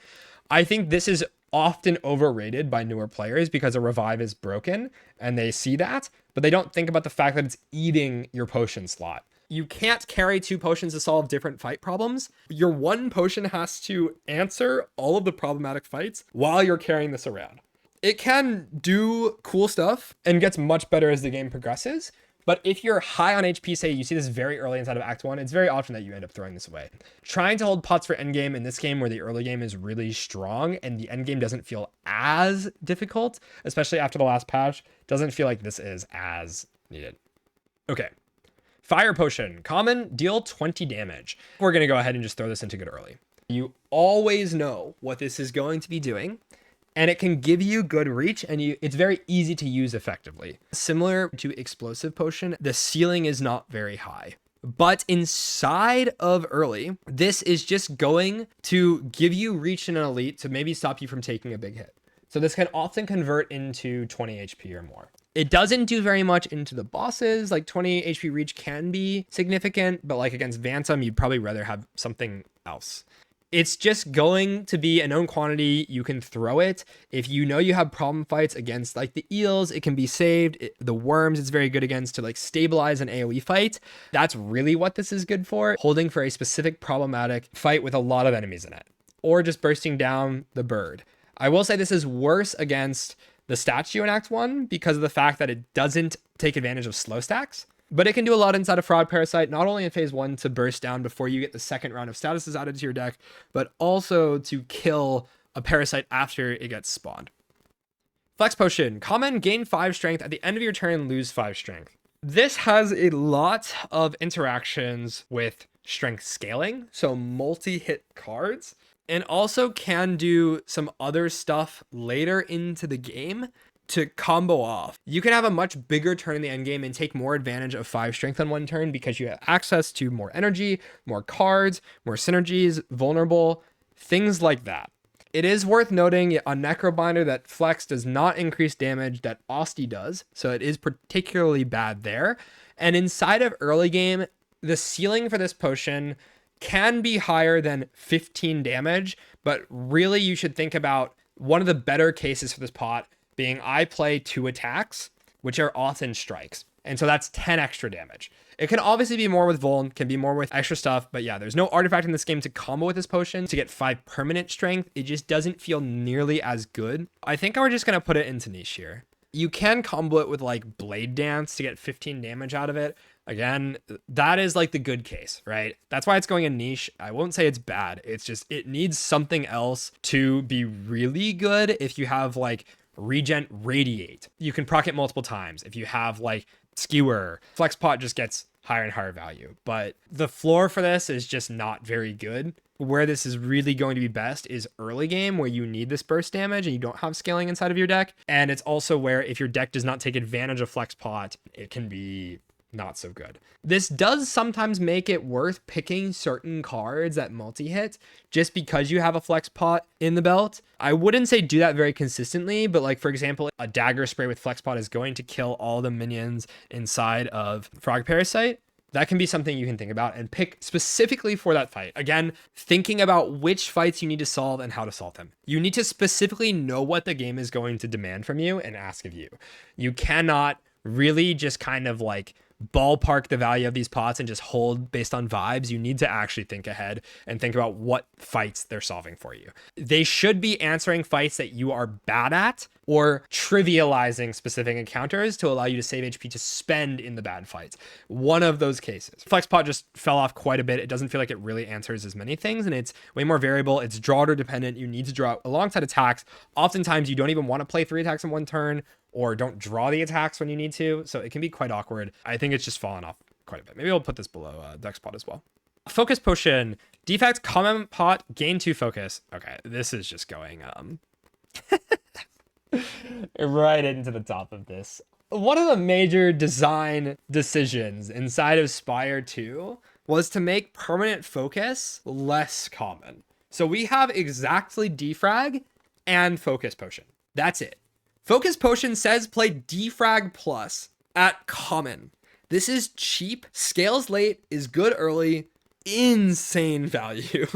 I think this is often overrated by newer players because a revive is broken and they see that, but they don't think about the fact that it's eating your potion slot. You can't carry 2 potions to solve different fight problems. Your 1 potion has to answer all of the problematic fights while you're carrying this around. It can do cool stuff and gets much better as the game progresses. But if you're high on HP, say you see this very early inside of Act 1, it's very often that you end up throwing this away. Trying to hold pots for endgame in this game where the early game is really strong and the endgame doesn't feel as difficult, especially after the last patch, doesn't feel like this is as needed. Okay. Fire Potion. Common, deal 20 damage. We're going to go ahead and just throw this into good early. You always know what this is going to be doing, and it can give you good reach, and it's very easy to use effectively. Similar to Explosive Potion, the ceiling is not very high. But inside of early, this is just going to give you reach in an elite to maybe stop you from taking a big hit. So this can often convert into 20 HP or more. It doesn't do very much into the bosses. Like 20 HP reach can be significant, but like against Vantum, you'd probably rather have something else. It's just going to be a known quantity. You can throw it. If you know you have problem fights against like the eels, it can be saved. The worms, it's very good against to like stabilize an AoE fight. That's really what this is good for. Holding for a specific problematic fight with a lot of enemies in it. Or just bursting down the bird. I will say this is worse against the statue in Act 1 because of the fact that it doesn't take advantage of slow stacks. But it can do a lot inside of Fraud Parasite, not only in phase 1 to burst down before you get the second round of statuses added to your deck, but also to kill a parasite after it gets spawned. Flex Potion, common, gain 5 strength. At the end of your turn, lose 5 strength. This has a lot of interactions with strength scaling, so multi-hit cards, and also can do some other stuff later into the game to combo off. You can have a much bigger turn in the end game and take more advantage of 5 strength on one turn because you have access to more energy, more cards, more synergies, vulnerable, things like that. It is worth noting on Necrobinder that Flex does not increase damage that Osti does, so it is particularly bad there. And inside of early game, the ceiling for this potion can be higher than 15 damage, but really you should think about one of the better cases for this pot being I play 2 attacks, which are often strikes. And so that's 10 extra damage. It can obviously be more with Vuln, can be more with extra stuff, but yeah, there's no artifact in this game to combo with this potion to get 5 permanent strength. It just doesn't feel nearly as good. I think we're just going to put it into niche here. You can combo it with like Blade Dance to get 15 damage out of it. Again, that is like the good case, right? That's why it's going in niche. I won't say it's bad. It's just, it needs something else to be really good. If you have like Regen Radiate, you can proc it multiple times. If you have like Skewer, Flex Pot just gets higher and higher value. But the floor for this is just not very good. Where this is really going to be best is early game, where you need this burst damage and you don't have scaling inside of your deck. And it's also where if your deck does not take advantage of Flex Pot, it can be not so good. This does sometimes make it worth picking certain cards that multi-hit just because you have a Flex Pot in the belt. I wouldn't say do that very consistently, but like for example, a Dagger Spray with Flex Pot is going to kill all the minions inside of Frog Parasite. That can be something you can think about and pick specifically for that fight. Again, thinking about which fights you need to solve and how to solve them. You need to specifically know what the game is going to demand from you and ask of you. You cannot really just kind of like ballpark the value of these pots and just hold based on vibes. You need to actually think ahead and think about what fights they're solving for you. They should be answering fights that you are bad at or trivializing specific encounters to allow you to save HP to spend in the bad fights. One of those cases. Flex Pot just fell off quite a bit. It doesn't feel like it really answers as many things, and it's way more variable. It's draw order dependent. You need to draw alongside attacks. Oftentimes you don't even want to play 3 attacks in one turn, or don't draw the attacks when you need to. So it can be quite awkward. I think it's just fallen off quite a bit. Maybe I'll put this below Dex Pot as well. Focus Potion. Defect, common pot, gain 2 focus. Okay, this is just going right into the top of this. One of the major design decisions inside of Spire 2 was to make permanent focus less common. So we have exactly Defrag and Focus Potion. That's it. Focus Potion says play Defrag Plus at common. This is cheap, scales late, is good early, insane value.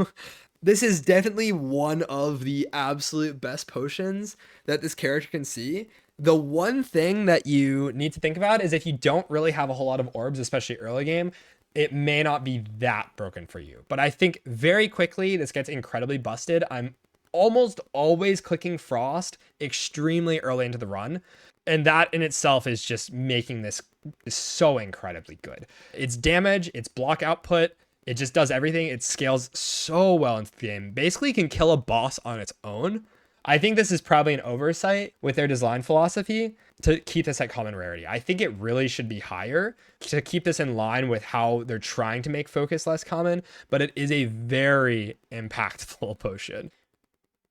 This is definitely one of the absolute best potions that this character can see. The one thing that you need to think about is if you don't really have a whole lot of orbs, especially early game, it may not be that broken for you. But I think very quickly this gets incredibly busted. I'm almost always clicking Frost extremely early into the run, and that in itself is just making this so incredibly good. It's damage, it's block output, it just does everything. It scales so well into the game. Basically can kill a boss on its own. I think this is probably an oversight with their design philosophy to keep this at common rarity. I think it really should be higher to keep this in line with how they're trying to make focus less common, but it is a very impactful potion.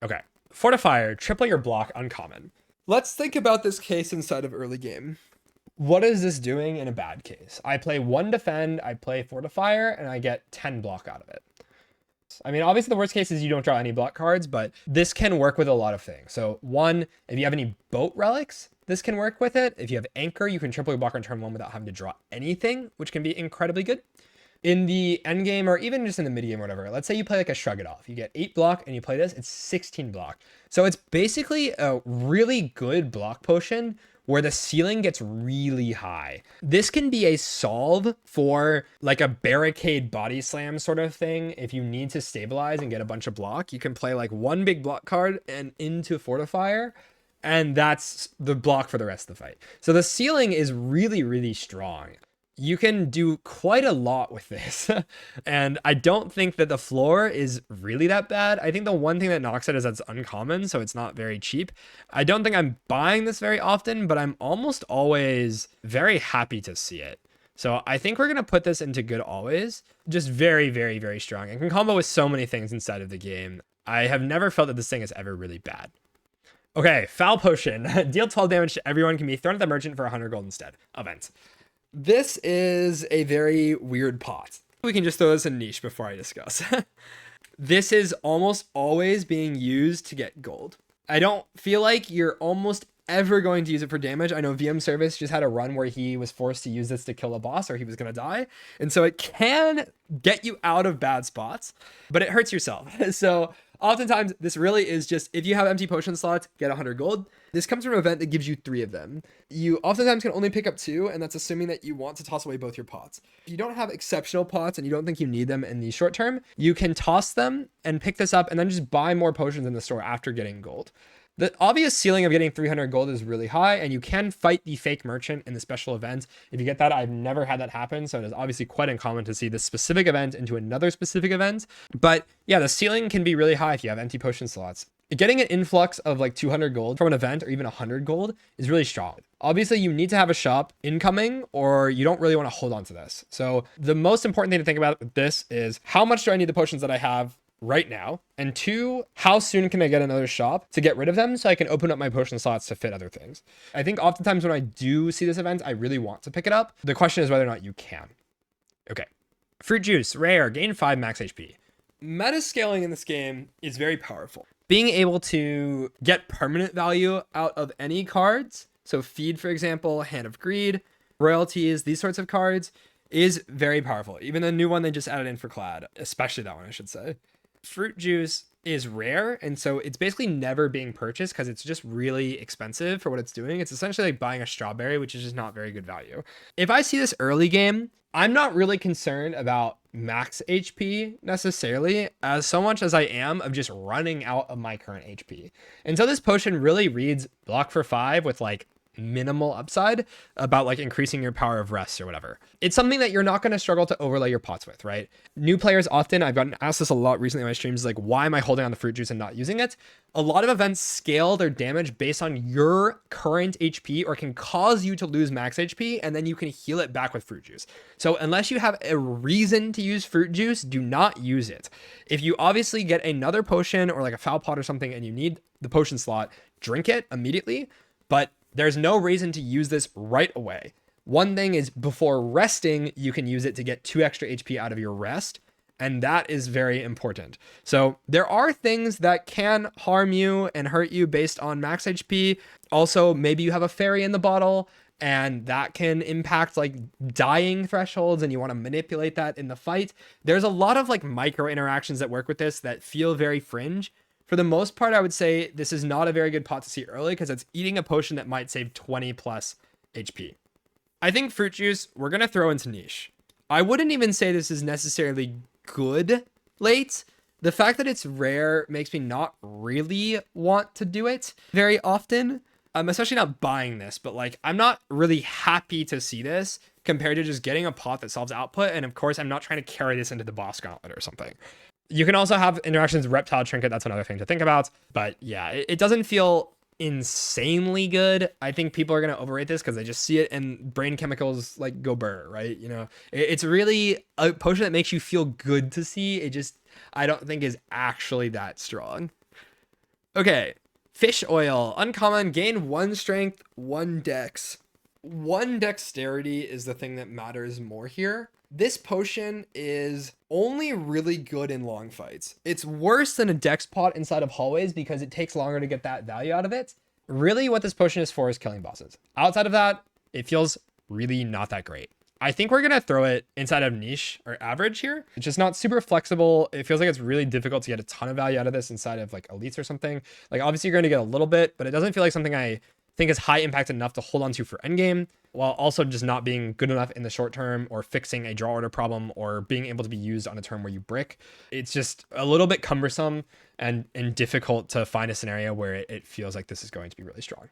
Okay, Fortifier, triple your block, uncommon. Let's think about this case inside of early game. What is this doing in a bad case? I play 1 defend, I play Fortifier, and I get 10 block out of it. I mean, obviously the worst case is you don't draw any block cards, but this can work with a lot of things. So 1, if you have any boat relics, this can work with it. If you have anchor, you can triple your block on turn 1 without having to draw anything, which can be incredibly good. In the end game, or even just in the mid game or whatever, let's say you play like a Shrug It Off. You get 8 block and you play this, it's 16 block. So it's basically a really good block potion where the ceiling gets really high. This can be a solve for like a barricade body slam sort of thing. If you need to stabilize and get a bunch of block, you can play like 1 big block card and into Fortifier, and that's the block for the rest of the fight. So the ceiling is really, really strong. you can do quite a lot with this. And I don't think that the floor is really that bad. I think the one thing that knocks it is that it's uncommon, so it's not very cheap. I don't think I'm buying this very often, but I'm almost always very happy to see it. So I think we're going to put this into good always. Just very, very, very strong. It can combo with so many things inside of the game. I have never felt that this thing is ever really bad. Okay, Foul Potion. Deal 12 damage to everyone, can be thrown at the merchant for 100 gold instead. Event. This is a very weird pot. We can just throw this in niche before I discuss. This is almost always being used to get gold. I don't feel like you're almost ever going to use it for damage. I know VM Service just had a run where he was forced to use this to kill a boss or he was going to die. And so it can get you out of bad spots, but it hurts yourself. So oftentimes this really is just, if you have empty potion slots, get 100 gold. This comes from an event that gives you 3 of them. You oftentimes can only pick up 2, and that's assuming that you want to toss away both your pots. If you don't have exceptional pots and you don't think you need them in the short term, you can toss them and pick this up and then just buy more potions in the store after getting gold. The obvious ceiling of getting 300 gold is really high, and you can fight the fake merchant in the special event. If you get that, I've never had that happen, so it is obviously quite uncommon to see this specific event into another specific event. But yeah, the ceiling can be really high if you have empty potion slots. Getting an influx of like 200 gold from an event or even 100 gold is really strong. Obviously, you need to have a shop incoming or you don't really want to hold on to this. So the most important thing to think about with this is, how much do I need the potions that I have right now? And 2, how soon can I get another shop to get rid of them so I can open up my potion slots to fit other things? I think oftentimes when I do see this event, I really want to pick it up. The question is whether or not you can. Okay. Fruit Juice, rare, gain 5 max HP. Meta scaling in this game is very powerful. Being able to get permanent value out of any cards, so Feed, for example, Hand of Greed, Royalties, these sorts of cards, is very powerful. Even the new one they just added in for Clad, especially that one, I should say. Fruit Juice is rare, and so it's basically never being purchased because it's just really expensive for what it's doing. It's essentially like buying a strawberry, which is just not very good value. If I see this early game, I'm not really concerned about max HP necessarily, as so much as I am of just running out of my current HP. And so this potion really reads block for 5 with like minimal upside about like increasing your power of rest or whatever. It's something that you're not going to struggle to overlay your pots with, right? New players often, I've gotten asked this a lot recently on my streams, like, why am I holding on the fruit juice and not using it? A lot of events scale their damage based on your current HP or can cause you to lose max HP, and then you can heal it back with fruit juice. So unless you have a reason to use fruit juice, do not use it. If you obviously get another potion or like a foul pot or something and you need the potion slot, drink it immediately, but there's no reason to use this right away. One thing is, before resting, you can use it to get 2 extra HP out of your rest, and that is very important. So there are things that can harm you and hurt you based on max HP. Also, maybe you have a fairy in the bottle, and that can impact like dying thresholds, and you want to manipulate that in the fight. There's a lot of like micro interactions that work with this that feel very fringe. For the most part, I would say this is not a very good pot to see early because it's eating a potion that might save 20 plus HP. I think Fruit Juice, we're going to throw into niche. I wouldn't even say this is necessarily good late. The fact that it's rare makes me not really want to do it very often. I'm especially not buying this, but like, I'm not really happy to see this compared to just getting a pot that solves output. And of course, I'm not trying to carry this into the boss gauntlet or something. You can also have interactions with Reptile Trinket. That's another thing to think about. But yeah, it doesn't feel insanely good. I think people are going to overrate this because they just see it and brain chemicals like go burr, right? You know, it's really a potion that makes you feel good to see. It just, I don't think is actually that strong. Okay. Fysh Oil. Uncommon. Gain 1 strength, 1 dex. 1 dexterity is the thing that matters more here. This potion is only really good in long fights. It's worse than a dex pot inside of hallways because it takes longer to get that value out of it. Really what this potion is for is killing bosses. Outside of that, it feels really not that great. I think we're going to throw it inside of niche or average here. It's just not super flexible. It feels like it's really difficult to get a ton of value out of this inside of like elites or something. Like obviously you're going to get a little bit, but it doesn't feel like something I think is high impact enough to hold on to for endgame, while also just not being good enough in the short term or fixing a draw order problem or being able to be used on a turn where you brick. It's just a little bit cumbersome and difficult to find a scenario where it feels like this is going to be really strong.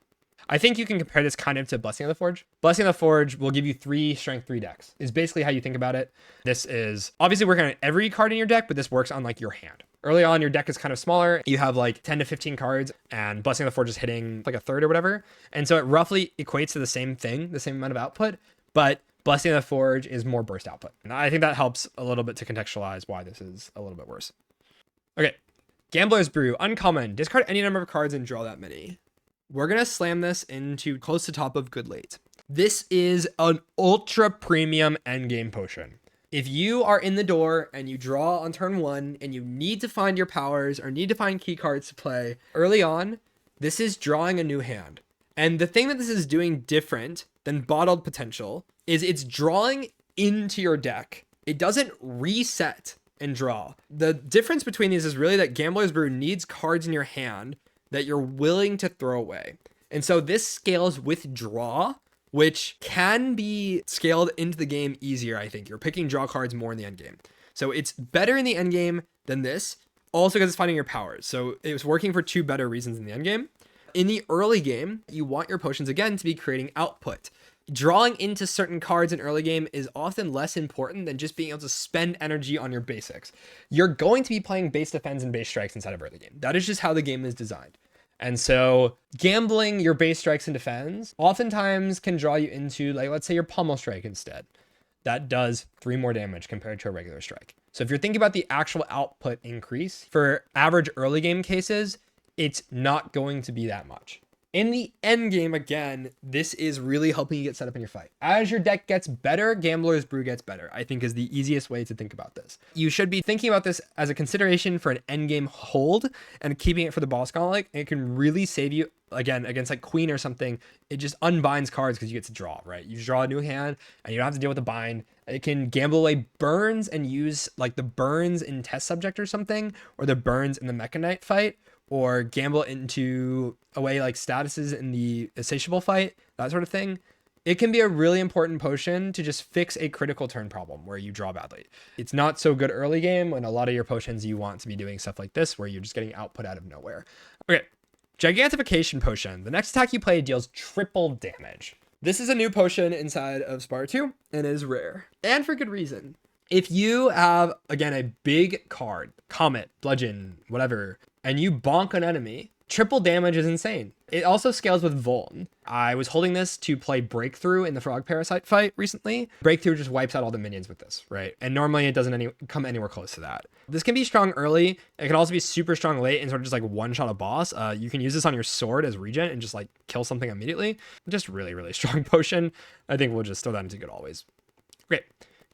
I think you can compare this kind of to Blessing of the Forge. Blessing of the Forge will give you 3 strength, 3 dex, is basically how you think about it. This is obviously working on every card in your deck, but this works on like your hand. Early on, your deck is kind of smaller. You have like 10 to 15 cards, and Blessing of the Forge is hitting like a third or whatever. And so it roughly equates to the same thing, the same amount of output, but Blessing of the Forge is more burst output. And I think that helps a little bit to contextualize why this is a little bit worse. Okay, Gambler's Brew, uncommon. Discard any number of cards and draw that many. We're going to slam this into close to top of good late. This is an ultra premium endgame potion. If you are in the door and you draw on turn 1 and you need to find your powers or need to find key cards to play early on, this is drawing a new hand. And the thing that this is doing different than Bottled Potential is it's drawing into your deck. It doesn't reset and draw. The difference between these is really that Gambler's Brew needs cards in your hand that you're willing to throw away. And so this scales with draw, which can be scaled into the game easier, I think. You're picking draw cards more in the end game. So it's better in the end game than this, also because it's finding your powers. So it was working for 2 better reasons in the end game. In the early game, you want your potions, again, to be creating output. Drawing into certain cards in early game is often less important than just being able to spend energy on your basics. You're going to be playing base defense and base strikes inside of early game. That is just how the game is designed. And so gambling your base strikes and defense oftentimes can draw you into, like, let's say your Pummel Strike instead. That does 3 more damage compared to a regular strike. So if you're thinking about the actual output increase for average early game cases, it's not going to be that much. In the end game, again, this is really helping you get set up in your fight. As your deck gets better, Gambler's Brew gets better, I think is the easiest way to think about this. You should be thinking about this as a consideration for an end game hold and keeping it for the boss gauntlet. It can really save you, again, against like Queen or something. It just unbinds cards because you get to draw, right? You draw a new hand and you don't have to deal with the bind. It can gamble away burns and use like the burns in Test Subject or something, or the burns in the Mechanite fight, or gamble into away like statuses in the Insatiable fight, that sort of thing. It can be a really important potion to just fix a critical turn problem where you draw badly. It's not so good early game when a lot of your potions you want to be doing stuff like this where you're just getting output out of nowhere. Okay, Gigantification Potion. The next attack you play deals triple damage. This is a new potion inside of Spire 2 and is rare. And for good reason. If you have, again, a big card, Comet, Bludgeon, whatever, and you bonk an enemy, triple damage is insane. It also scales with Vuln. I was holding this to play Breakthrough in the Frog Parasite fight recently. Breakthrough just wipes out all the minions with this, right? And normally it doesn't come anywhere close to that. This can be strong early. It can also be super strong late and sort of just like one-shot a boss. You can use this on your sword as regen and just like kill something immediately. Just really, really strong potion. I think we'll just throw that into good always. Great.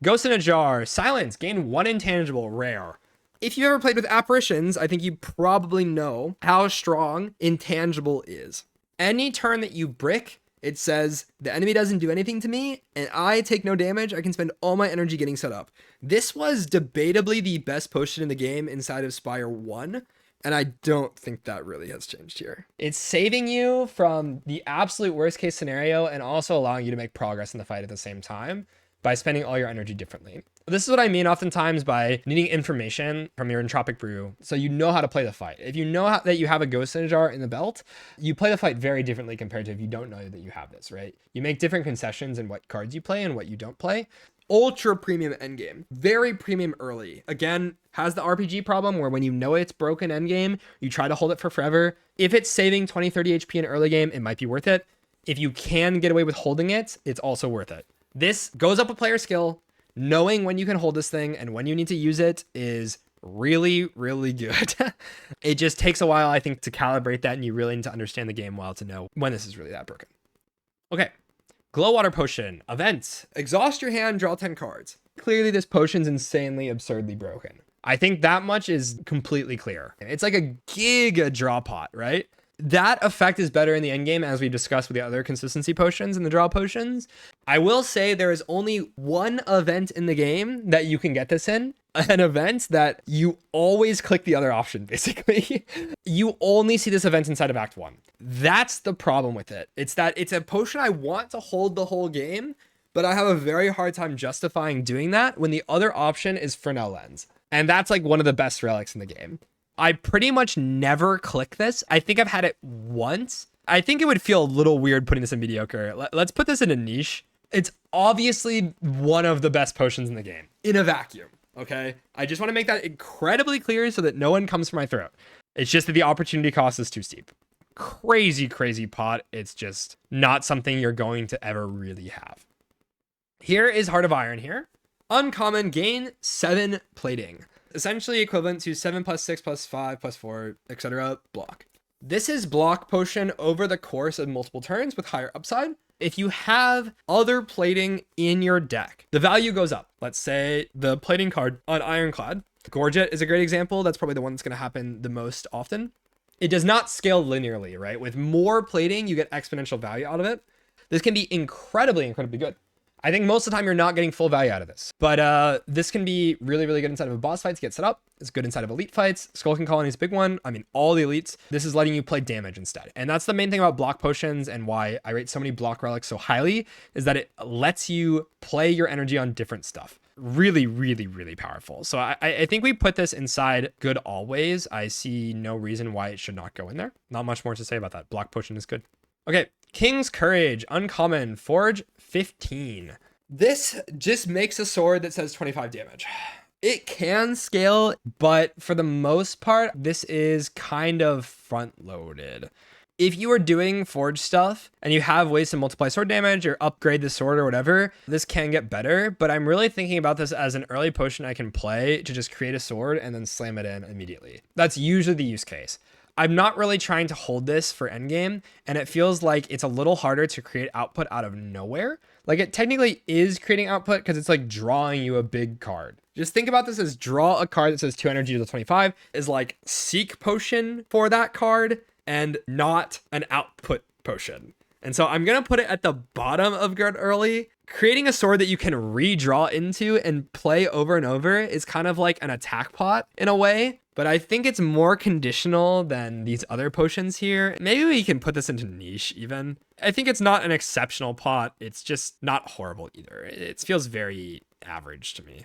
Ghost in a Jar. Silence. Gain 1 intangible. Rare. If you've ever played with apparitions, I think you probably know how strong intangible is. Any turn that you brick, it says the enemy doesn't do anything to me and I take no damage. I can spend all my energy getting set up. This was debatably the best potion in the game inside of Spire 1. And I don't think that really has changed here. It's saving you from the absolute worst case scenario and also allowing you to make progress in the fight at the same time by spending all your energy differently. This is what I mean oftentimes by needing information from your Entropic Brew so you know how to play the fight. If you know that you have a Ghost in a Jar in the belt, you play the fight very differently compared to if you don't know that you have this, right? You make different concessions in what cards you play and what you don't play. Ultra premium endgame, very premium early. Again, has the RPG problem where when you know it's broken endgame, you try to hold it for forever. If it's saving 20, 30 HP in early game, it might be worth it. If you can get away with holding it, it's also worth it. This goes up with player skill. Knowing when you can hold this thing and when you need to use it is really, really good. It just takes a while, I think, to calibrate that, and you really need to understand the game well to know when this is really that broken. Okay, Glowwater Potion. Event. Exhaust your hand, draw 10 cards. Clearly, this potion's insanely, absurdly broken. I think that much is completely clear. It's like a giga draw pot, right? That effect is better in the end game, as we discussed with the other consistency potions and the draw potions. I will say there is only one event in the game that you can get this in. An event that you always click the other option, basically. You only see this event inside of Act 1. That's the problem with it. It's that it's a potion I want to hold the whole game, but I have a very hard time justifying doing that when the other option is Fresnel Lens. And that's like one of the best relics in the game. I pretty much never click this. I think I've had it once I think it would feel a little weird putting this in mediocre. Let's put this in a niche. It's obviously one of the best potions in the game in a vacuum. Okay. I just want to make that incredibly clear so that no one comes for my throat. It's just that the opportunity cost is too steep. Crazy, crazy pot. It's just not something you're going to ever really have. Here is Heart of Iron here. Uncommon, gain 7 plating. Essentially equivalent to 7 plus 6 plus 5 plus 4, etc. block. This is block potion over the course of multiple turns with higher upside. If you have other plating in your deck, the value goes up. Let's say the plating card on Ironclad. Gorget is a great example. That's probably the one that's going to happen the most often. It does not scale linearly, right? With more plating, you get exponential value out of it. This can be incredibly, incredibly good. I think most of the time you're not getting full value out of this, but this can be really, really good inside of a boss fight to get set up. It's good inside of elite fights. Skulking Colony is a big one. I mean, all the elites. This is letting you play damage instead. And that's the main thing about block potions and why I rate so many block relics so highly is that it lets you play your energy on different stuff. Really, really, really powerful. So I think we put this inside good always. I see no reason why it should not go in there. Not much more to say about that. Block potion is good. Okay, King's Courage, uncommon, Forge 15. This just makes a sword that says 25 damage. It can scale, but for the most part, this is kind of front loaded. If you are doing forge stuff and you have ways to multiply sword damage or upgrade the sword or whatever, this can get better, but I'm really thinking about this as an early potion I can play to just create a sword and then slam it in immediately. That's usually the use case. I'm not really trying to hold this for endgame, and it feels like it's a little harder to create output out of nowhere. Like it technically is creating output because it's like drawing you a big card. Just think about this as draw a card that says 2 energy to 25 is like seek potion for that card and not an output potion. And so I'm going to put it at the bottom of good early. Creating a sword that you can redraw into and play over and over is kind of like an attack pot in a way. But I think it's more conditional than these other potions here. Maybe we can put this into niche even. I think it's not an exceptional pot. It's just not horrible either. It feels very average to me.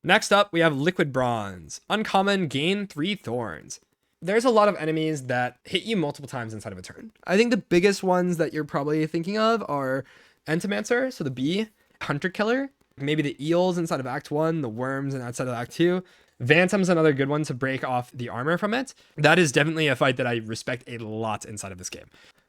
Next up, we have Liquid Bronze. Uncommon, gain 3 thorns. There's a lot of enemies that hit you multiple times inside of a turn. I think the biggest ones that you're probably thinking of are Entomancer, so the bee, Hunter Killer, maybe the eels inside of Act 1, the worms inside of Act 2. Phantom's another good one to break off the armor from it. That is definitely a fight that I respect a lot inside of this game.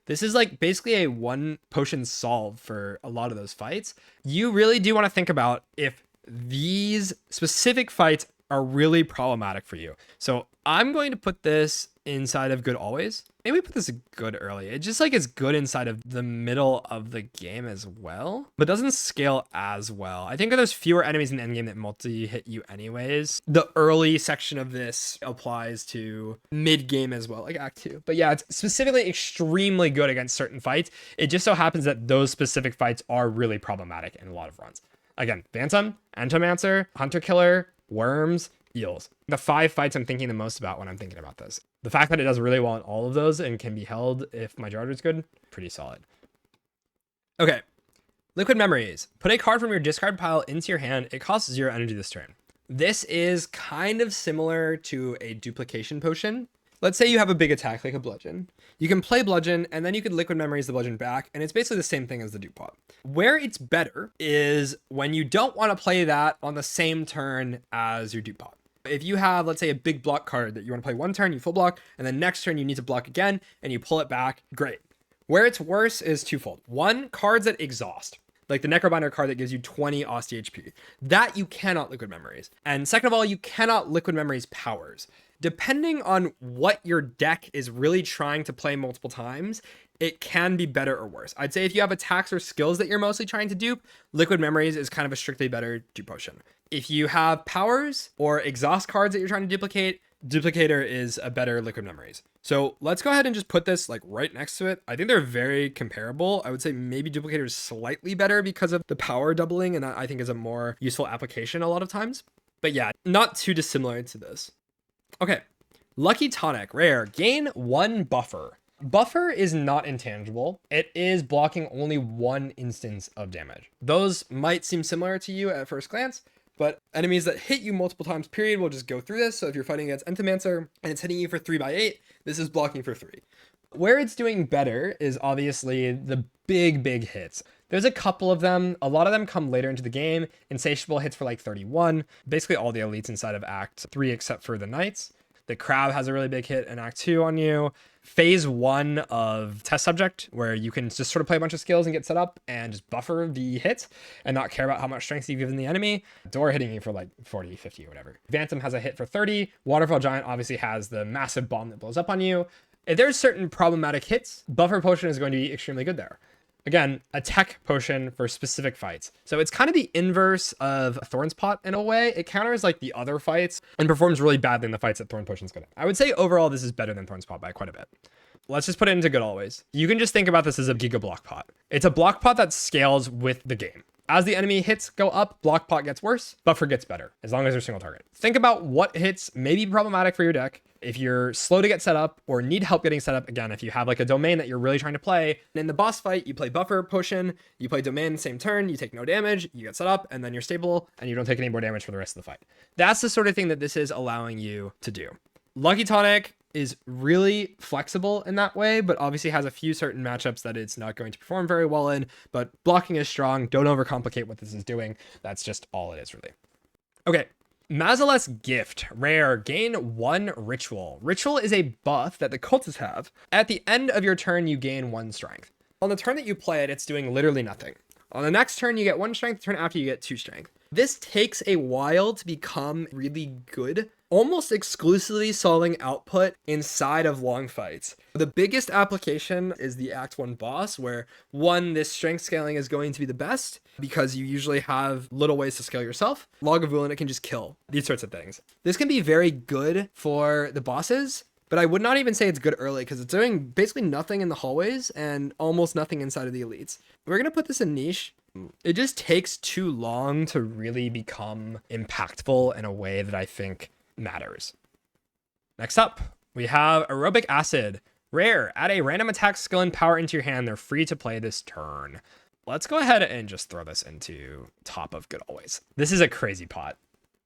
This is like basically a 1 potion solve for a lot of those fights. You really do want to think about if these specific fights are really problematic for you. So I'm going to put this inside of good always. Maybe put this good early. It just like is good inside of the middle of the game as well, but doesn't scale as well. I think there's fewer enemies in the endgame that multi-hit you anyways. The early section of this applies to mid-game as well, like Act 2. But yeah, it's specifically extremely good against certain fights. It just so happens that those specific fights are really problematic in a lot of runs. Again, Phantom, Entomancer, Hunter Killer, Worms, Eels. The 5 fights I'm thinking the most about when I'm thinking about this. The fact that it does really well in all of those and can be held if my draw is good, pretty solid. Okay, Liquid Memories. Put a card from your discard pile into your hand. It costs 0 energy this turn. This is kind of similar to a Duplication Potion. Let's say you have a big attack like a Bludgeon. You can play Bludgeon and then you can Liquid Memories the Bludgeon back, and it's basically the same thing as the Dupe Pot. Where it's better is when you don't want to play that on the same turn as your Dupe Pot. If you have, let's say, a big block card that you want to play one turn, you full block, and then next turn you need to block again, and you pull it back, great. Where it's worse is twofold. One, cards that exhaust, like the Necrobinder card that gives you 20 Osti HP. That you cannot Liquid Memories. And second of all, you cannot Liquid Memories powers. Depending on what your deck is really trying to play multiple times, it can be better or worse. I'd say if you have attacks or skills that you're mostly trying to dupe, Liquid Memories is kind of a strictly better dupe potion. If you have powers or exhaust cards that you're trying to duplicate, Duplicator is a better Liquid Memories. So let's go ahead and just put this like right next to it. I think they're very comparable. I would say maybe Duplicator is slightly better because of the power doubling, and that I think is a more useful application a lot of times. But yeah, not too dissimilar to this. Okay, Lucky Tonic, rare, gain 1 buffer. Buffer is not intangible. It is blocking only 1 instance of damage. Those might seem similar to you at first glance, but enemies that hit you multiple times period will just go through this. So if you're fighting against Entomancer and it's hitting you for 3/8, this is blocking for 3. Where it's doing better is obviously the big hits. There's a couple of them. A lot of them come later into the game. Insatiable hits for like 31. Basically all the elites inside of Act 3 except for the Knights. The Crab has a really big hit in Act 2 on you. Phase 1 of Test Subject, where you can just sort of play a bunch of skills and get set up and just buffer the hit and not care about how much strength you've given the enemy. Door hitting you for like 40, 50 or whatever. Phantom has a hit for 30. Waterfall Giant obviously has the massive bomb that blows up on you. If there's certain problematic hits, Buffer Potion is going to be extremely good there. Again, a tech potion for specific fights. So it's kind of the inverse of Thorn's Pot in a way. It counters like the other fights and performs really badly in the fights that Thorn Potion's good at. I would say overall this is better than Thorn's Pot by quite a bit. Let's just put it into good always. You can just think about this as a Giga Block Pot. It's a block pot that scales with the game. As the enemy hits go up, block pot gets worse, buffer gets better, as long as they're single target. Think about what hits may be problematic for your deck. If you're slow to get set up or need help getting set up, again, if you have like a domain that you're really trying to play, in the boss fight, you play buffer potion, you play domain, same turn, you take no damage, you get set up, and then you're stable, and you don't take any more damage for the rest of the fight. That's the sort of thing that this is allowing you to do. Lucky Tonic is really flexible in that way, but obviously has a few certain matchups that it's not going to perform very well in, but blocking is strong. Don't overcomplicate what this is doing. That's just all it is, really. Okay. Mazaleth's Gift, rare, gain 1 ritual. Ritual is a buff that the cultists have. At the end of your turn, you gain 1 strength. On the turn that you play it, it's doing literally nothing. On the next turn, you get 1 strength. The turn after, you get 2 strength. This takes a while to become really good, almost exclusively solving output inside of long fights. The biggest application is the Act 1 boss, where one, this strength scaling is going to be the best because you usually have little ways to scale yourself. Log of Will, and it can just kill these sorts of things. This can be very good for the bosses, but I would not even say it's good early because it's doing basically nothing in the hallways and almost nothing inside of the elites. We're going to put this in niche. It just takes too long to really become impactful in a way that I think matters. Next up, we have Orobic Acid. Rare, add a random attack skill and power into your hand. They're free to play this turn. Let's go ahead and just throw this into top of good always. This is a crazy pot.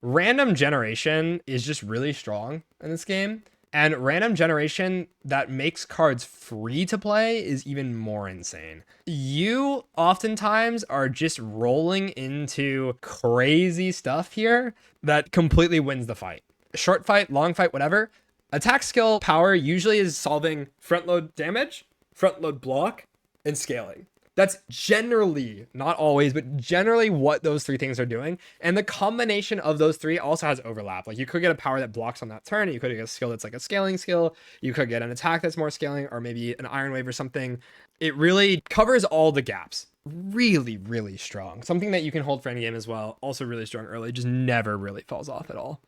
Random generation is just really strong in this game. And random generation that makes cards free to play is even more insane. You oftentimes are just rolling into crazy stuff here that completely wins the fight. Short fight, long fight, whatever. Attack skill power usually is solving front load damage, front load block, and scaling. That's generally, not always, but generally what those 3 things are doing. And the combination of those 3 also has overlap. Like you could get a power that blocks on that turn. You could get a skill that's like a scaling skill. You could get an attack that's more scaling, or maybe an Iron Wave or something. It really covers all the gaps. Really, really strong. Something that you can hold for any game as well. Also really strong early, just never really falls off at all.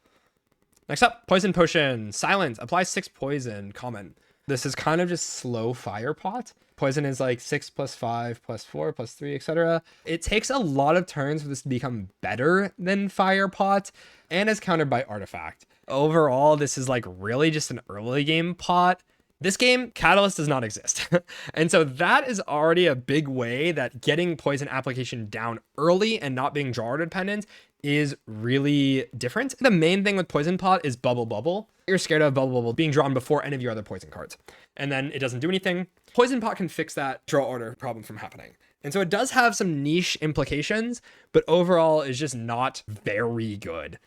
Next up, Poison Potion. Silent, apply 6 poison, common. This is kind of just slow fire pot. Poison is like 6 + 5 + 4 + 3, etc. It takes a lot of turns for this to become better than fire pot and is countered by artifact. Overall, this is like really just an early game pot. This game, Catalyst does not exist. And so that is already a big way that getting poison application down early and not being draw dependent is really different. The main thing with Poison Pot is Bubble. You're scared of Bubble being drawn before any of your other poison cards. And then it doesn't do anything. Poison Pot can fix that draw order problem from happening. And so it does have some niche implications, but overall is just not very good.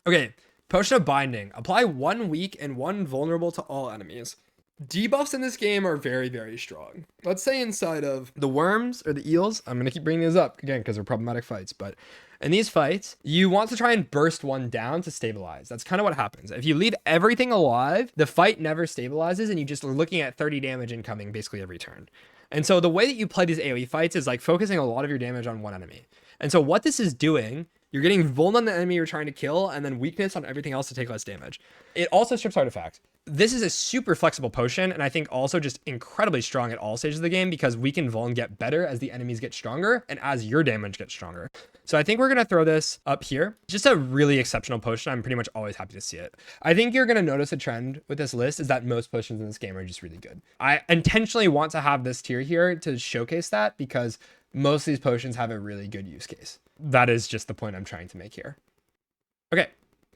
Okay, Potion of Binding. Apply 1 weak and 1 vulnerable to all enemies. Debuffs in this game are very, very strong. Let's say inside of the worms or the eels, I'm going to keep bringing these up again because they're problematic fights, but in these fights, you want to try and burst one down to stabilize. That's kind of what happens. If you leave everything alive, the fight never stabilizes and you just are looking at 30 damage incoming basically every turn. And so the way that you play these AoE fights is like focusing a lot of your damage on one enemy. And so what this is doing, you're getting vuln on the enemy you're trying to kill and then weakness on everything else to take less damage. It also strips artifacts. This is a super flexible potion, and I think also just incredibly strong at all stages of the game because weak and vuln get better as the enemies get stronger and as your damage gets stronger. So I think we're going to throw this up here. Just a really exceptional potion. I'm pretty much always happy to see it. I think you're going to notice a trend with this list is that most potions in this game are just really good. I intentionally want to have this tier here to showcase that because most of these potions have a really good use case. That is just the point I'm trying to make here. Okay,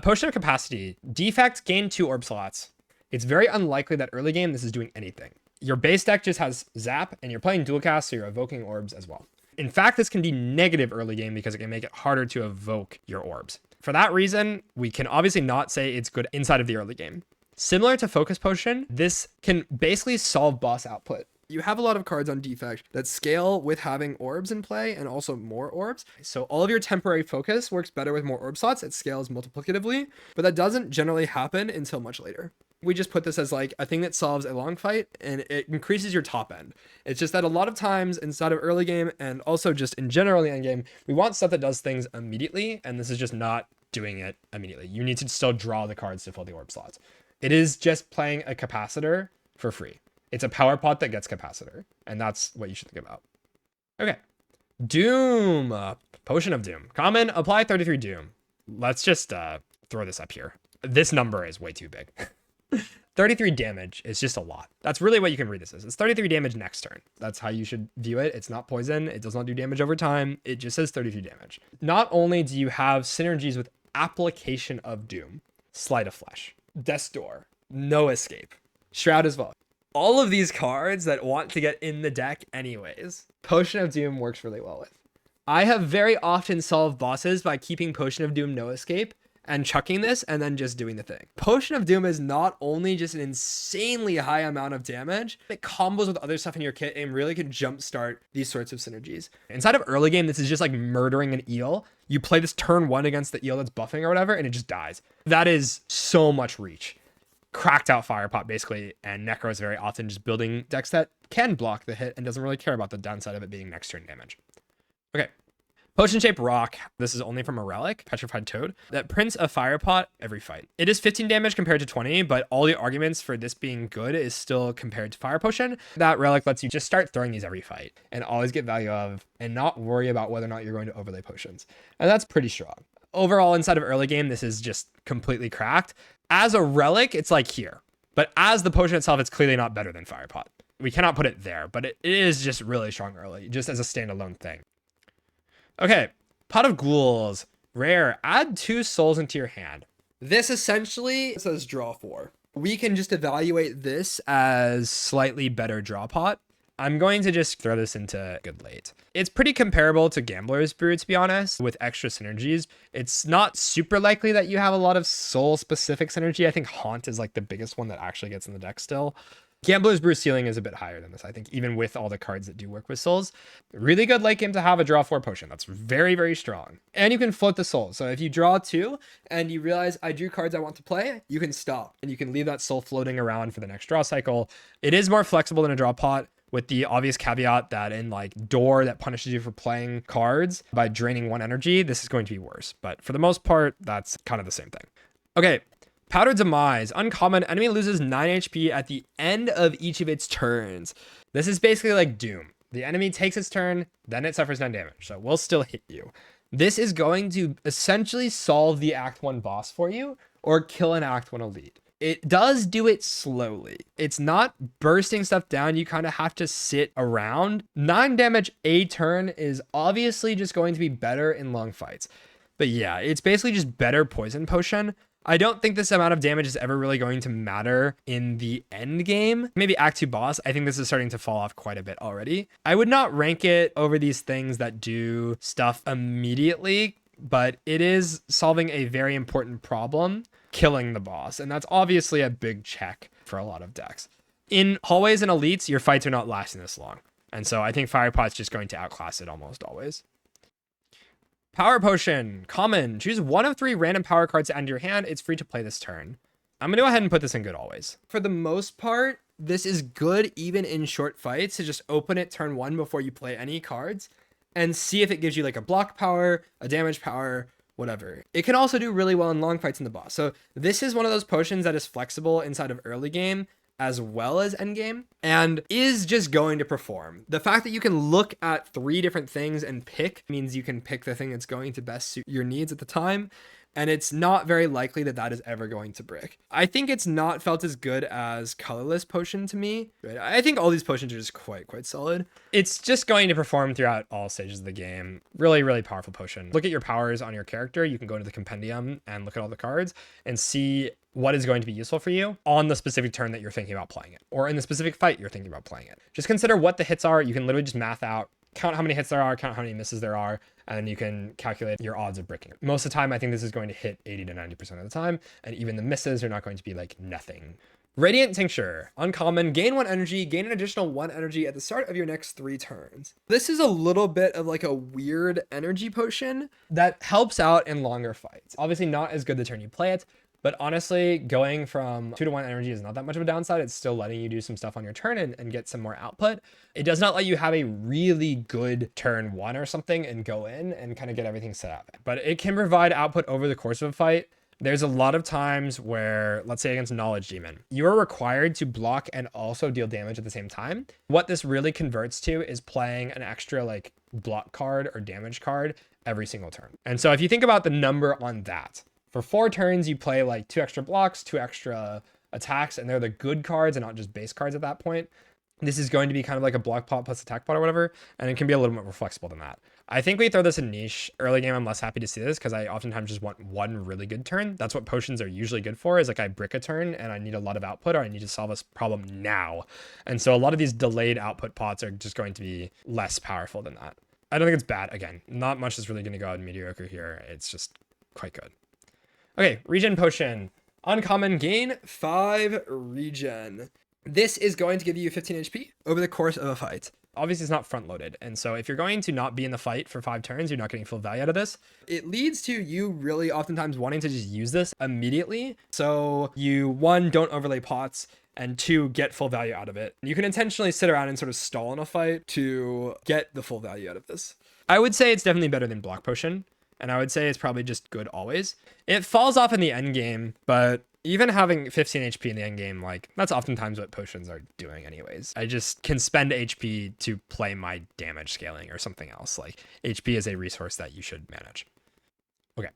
Potion of Capacity. Defect, gain 2 orb slots. It's very unlikely that early game this is doing anything. Your base deck just has Zap, and you're playing dual cast, so you're evoking orbs as well. In fact, this can be negative early game because it can make it harder to evoke your orbs. For that reason, we can obviously not say it's good inside of the early game. Similar to Focus Potion, this can basically solve boss output. You have a lot of cards on Defect that scale with having orbs in play and also more orbs. So all of your temporary focus works better with more orb slots. It scales multiplicatively, but that doesn't generally happen until much later. We just put this as like a thing that solves a long fight and it increases your top end. It's just that a lot of times inside of early game and also just in general the end game, we want stuff that does things immediately, and this is just not doing it immediately. You need to still draw the cards to fill the orb slots. It is just playing a capacitor for free. It's a power pot that gets capacitor, and that's what you should think about. Okay. Doom. Potion of Doom. Common, apply 33 Doom. Let's just throw this up here. This number is way too big. 33 damage is just a lot. That's really what you can read this as. It's 33 damage next turn. That's how you should view it. It's not poison. It does not do damage over time. It just says 33 damage. Not only do you have synergies with Application of Doom, Sleight of Flesh, Death's Door, No Escape, Shroud as well. All of these cards that want to get in the deck anyways, Potion of Doom works really well with. I have very often solved bosses by keeping Potion of Doom No Escape and chucking this and then just doing the thing. Potion of Doom is not only just an insanely high amount of damage, it combos with other stuff in your kit and really can jumpstart these sorts of synergies. Inside of early game, this is just like murdering an eel. You play this turn 1 against the eel that's buffing or whatever, and it just dies. That is so much reach. Cracked out fire pot basically, and Necro is very often just building decks that can block the hit and doesn't really care about the downside of it being next turn damage. Okay. Potion Shaped Rock. This is only from a relic, Petrified Toad, that prints a fire pot every fight. It is 15 damage compared to 20, but all the arguments for this being good is still compared to Fire Potion. That relic lets you just start throwing these every fight and always get value of and not worry about whether or not you're going to overlay potions. And that's pretty strong. Overall, inside of early game, this is just completely cracked. As a relic, it's like here. But as the potion itself, it's clearly not better than Fire Pot. We cannot put it there, but it is just really strong early, just as a standalone thing. Okay, Pot of Ghouls. Rare. Add 2 souls into your hand. This essentially says draw 4. We can just evaluate this as slightly better draw pot. I'm going to just throw this into good late. It's pretty comparable to Gambler's Brew, to be honest, with extra synergies. It's not super likely that you have a lot of soul-specific synergy. I think Haunt is like the biggest one that actually gets in the deck still. Gambler's Brew ceiling is a bit higher than this, I think, even with all the cards that do work with souls. Really good late game to have a draw 4 potion. That's very, very strong. And you can float the soul. So if you draw 2 and you realize I drew cards I want to play, you can stop and you can leave that soul floating around for the next draw cycle. It is more flexible than a draw pot, with the obvious caveat that in like Door that punishes you for playing cards by draining 1 energy, this is going to be worse. But for the most part, that's kind of the same thing. Okay. Powdered Demise. Uncommon. Enemy loses 9 HP at the end of each of its turns. This is basically like Doom. The enemy takes its turn, then it suffers 9 damage. So we'll still hit you. This is going to essentially solve the Act 1 boss for you or kill an Act 1 elite. It does do it slowly. It's not bursting stuff down. You kind of have to sit around. 9 damage a turn is obviously just going to be better in long fights. But yeah, it's basically just better Poison Potion. I don't think this amount of damage is ever really going to matter in the end game. Maybe Act 2 boss. I think this is starting to fall off quite a bit already. I would not rank it over these things that do stuff immediately, but it is solving a very important problem, killing the boss. And that's obviously a big check for a lot of decks. In hallways and elites, your fights are not lasting this long. And so I think Fire Pot's just going to outclass it almost always. Power Potion. Common. Choose 1 of 3 random power cards to end your hand. It's free to play this turn. I'm going to go ahead and put this in good always. For the most part, this is good even in short fights to just open it turn 1 before you play any cards and see if it gives you like a block power, a damage power, whatever. It can also do really well in long fights in the boss. So this is one of those potions that is flexible inside of early game as well as endgame and is just going to perform. The fact that you can look at 3 different things and pick means you can pick the thing that's going to best suit your needs at the time. and it's not very likely that that is ever going to brick. I think it's not felt as good as Colorless Potion to me, right? I think all these potions are just quite solid. It's just going to perform throughout all stages of the game. Really powerful potion. Look at your powers on your character. You can go to the compendium and look at all the cards and see what is going to be useful for you on the specific turn that you're thinking about playing it, or in the specific fight you're thinking about playing it. Just consider what the hits are. You can literally just math out, count how many hits there are, count how many misses there are, and then you can calculate your odds of bricking it. Most of the time, I think this is going to hit 80 to 90% of the time, and even the misses are not going to be like nothing. Radiant Tincture, uncommon, gain 1 energy, gain an additional 1 energy at the start of your next 3 turns. This is a little bit of like a weird energy potion that helps out in longer fights. Obviously not as good the turn you play it, but honestly, going from 2 to 1 energy is not that much of a downside. It's still letting you do some stuff on your turn and get some more output. It does not let you have a really good turn 1 or something and go in and kind of get everything set up. But it can provide output over the course of a fight. There's a lot of times where, let's say against Knowledge Demon, you are required to block and also deal damage at the same time. What this really converts to is playing an extra like block card or damage card every single turn. And so if you think about the number on that, for 4 turns, you play like 2 extra blocks, 2 extra attacks, and they're the good cards and not just base cards at that point. This is going to be kind of like a block pot plus attack pot or whatever, and it can be a little bit more flexible than that. I think we throw this in niche. Early game, I'm less happy to see this because I oftentimes just want 1 really good turn. That's what potions are usually good for, is like I brick a turn and I need a lot of output, or I need to solve this problem now. And so a lot of these delayed output pots are just going to be less powerful than that. I don't think it's bad. Again, not much is really going to go out mediocre here. It's just quite good. Okay, Regen Potion. Uncommon, gain 5 regen. This is going to give you 15 HP over the course of a fight. Obviously, it's not front loaded. And so if you're going to not be in the fight for 5 turns, you're not getting full value out of this. It leads to you really oftentimes wanting to just use this immediately. So you, 1, don't overlay pots, and 2, get full value out of it. You can intentionally sit around and sort of stall in a fight to get the full value out of this. I would say it's definitely better than Block Potion. And I would say it's probably just good always. It falls off in the end game, but even having 15 HP in the end game, like that's oftentimes what potions are doing anyways. I just can spend HP to play my damage scaling or something else. Like HP is a resource that you should manage. Okay.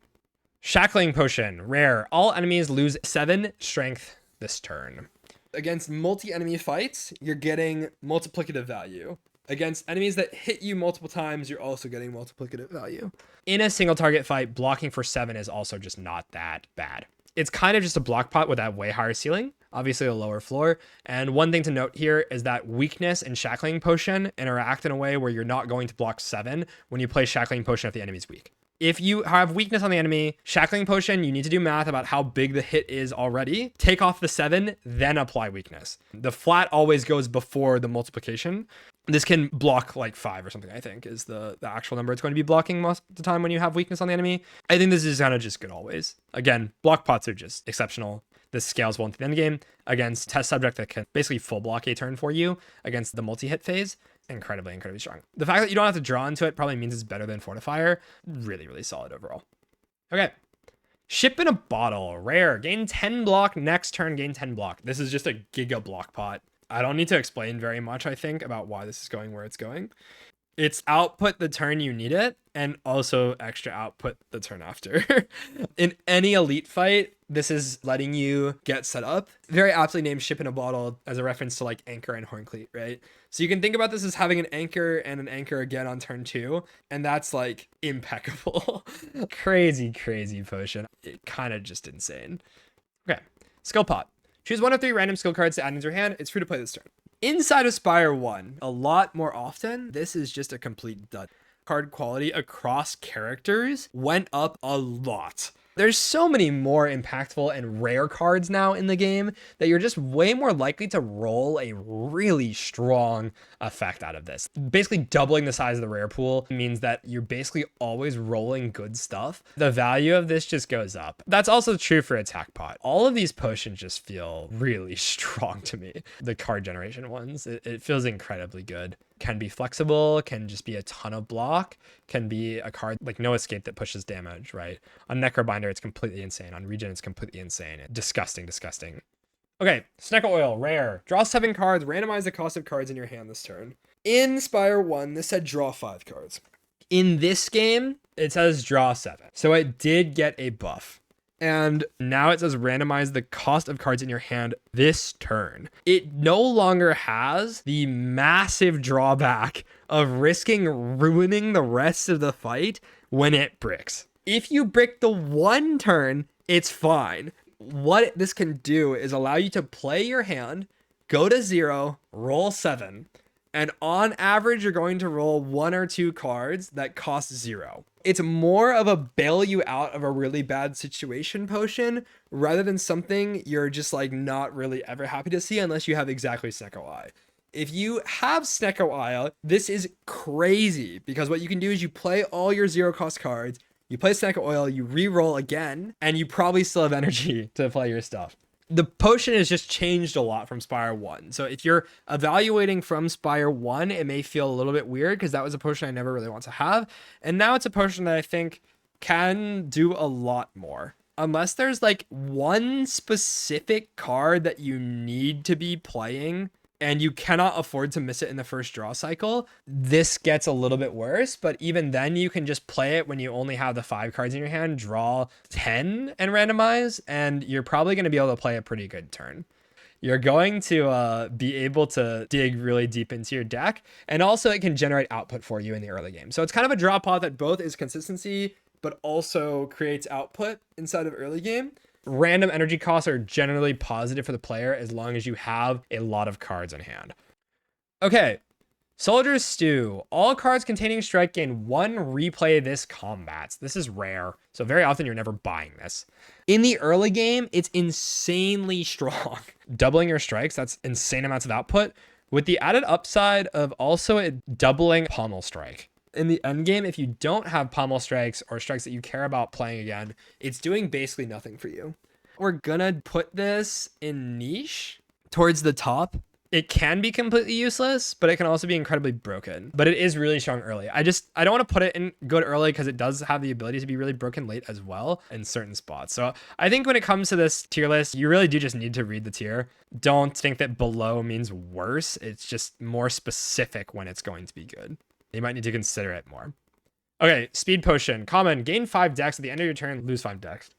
Shackling Potion, rare. All enemies lose 7 strength this turn. Against multi-enemy fights, you're getting multiplicative value. Against enemies that hit you multiple times, you're also getting multiplicative value. In a single target fight, blocking for 7 is also just not that bad. It's kind of just a block pot with that way higher ceiling, obviously a lower floor. And one thing to note here is that weakness and Shackling Potion interact in a way where you're not going to block 7 when you play Shackling Potion if the enemy's weak. If you have weakness on the enemy, Shackling Potion, you need to do math about how big the hit is already. Take off the 7, then apply weakness. The flat always goes before the multiplication. This can block like 5 or something, I think, is the actual number it's going to be blocking most of the time when you have weakness on the enemy. I think this is kind of just good always. Again, block pots are just exceptional. This scales well into the end game against test subject that can basically full block a turn for you against the multi-hit phase. Incredibly strong. The fact that you don't have to draw into it probably means it's better than Fortifier. Really solid overall. Okay. Ship in a Bottle, rare. Gain 10 block, next turn gain 10 block. This is just a giga block pot. I don't need to explain very much, I think, about why this is going where it's going. It's output the turn you need it, and also extra output the turn after. In any elite fight, this is letting you get set up. Very aptly named Ship in a Bottle as a reference to like Anchor and Horncleat, right? So you can think about this as having an anchor and an anchor again on turn 2, and that's like impeccable. Crazy potion. It kind of just insane. Okay, Skill Pot. Choose 1 of 3 random skill cards to add into your hand. It's free to play this turn. Inside of Spire 1, a lot more often, this is just a complete dud. Card quality across characters went up a lot. There's so many more impactful and rare cards now in the game that you're just way more likely to roll a really strong effect out of this. Basically doubling the size of the rare pool means that you're basically always rolling good stuff. The value of this just goes up. That's also true for Attack Pot. All of these potions just feel really strong to me. The card generation ones, it feels incredibly good. Can be flexible, can just be a ton of block, can be a card like No Escape that pushes damage, right? On Necrobinder, it's completely insane. On Regen, it's completely insane. Disgusting. Okay, Snecko Oil, rare. Draw 7 cards, randomize the cost of cards in your hand this turn. In Spire 1, this said draw 5 cards. In this game, it says draw 7. So it did get a buff. And now it says randomize the cost of cards in your hand this turn. It no longer has the massive drawback of risking ruining the rest of the fight when it bricks. If you brick the one turn, it's fine. What this can do is allow you to play your hand, go to 0, roll 7. And on average, you're going to roll 1 or 2 cards that cost 0. It's more of a bail you out of a really bad situation potion rather than something you're just like not really ever happy to see unless you have exactly Snecko Oil. If you have Snecko Oil, this is crazy because what you can do is you play all your 0 cost cards, you play Snecko Oil, you re-roll again, and you probably still have energy to play your stuff. The potion has just changed a lot from Spire 1. So if you're evaluating from Spire 1, it may feel a little bit weird because that was a potion I never really want to have. And now it's a potion that I think can do a lot more. Unless there's like one specific card that you need to be playing and you cannot afford to miss it in the first draw cycle, this gets a little bit worse. But even then, you can just play it when you only have the 5 cards in your hand, draw 10 and randomize, and you're probably going to be able to play a pretty good turn. You're going to be able to dig really deep into your deck, and also it can generate output for you in the early game. So it's kind of a draw pot that both is consistency, but also creates output inside of early game. Random energy costs are generally positive for the player as long as you have a lot of cards in hand. Okay, Soldier's Stew. All cards containing strike gain 1 replay this combat. This is rare, so very often you're never buying this. In the early game, it's insanely strong. Doubling your strikes, that's insane amounts of output, with the added upside of also it doubling Pommel Strike. In the end game, if you don't have pommel strikes or strikes that you care about playing again, it's doing basically nothing for you. We're gonna put this in niche towards the top. It can be completely useless, but it can also be incredibly broken. But it is really strong early. I don't want to put it in good early because it does have the ability to be really broken late as well in certain spots. So I think when it comes to this tier list, you really do just need to read the tier. Don't think that below means worse. It's just more specific when it's going to be good. You might need to consider it more. Okay, Speed Potion. Common, gain 5 dex at the end of your turn, lose 5 dex.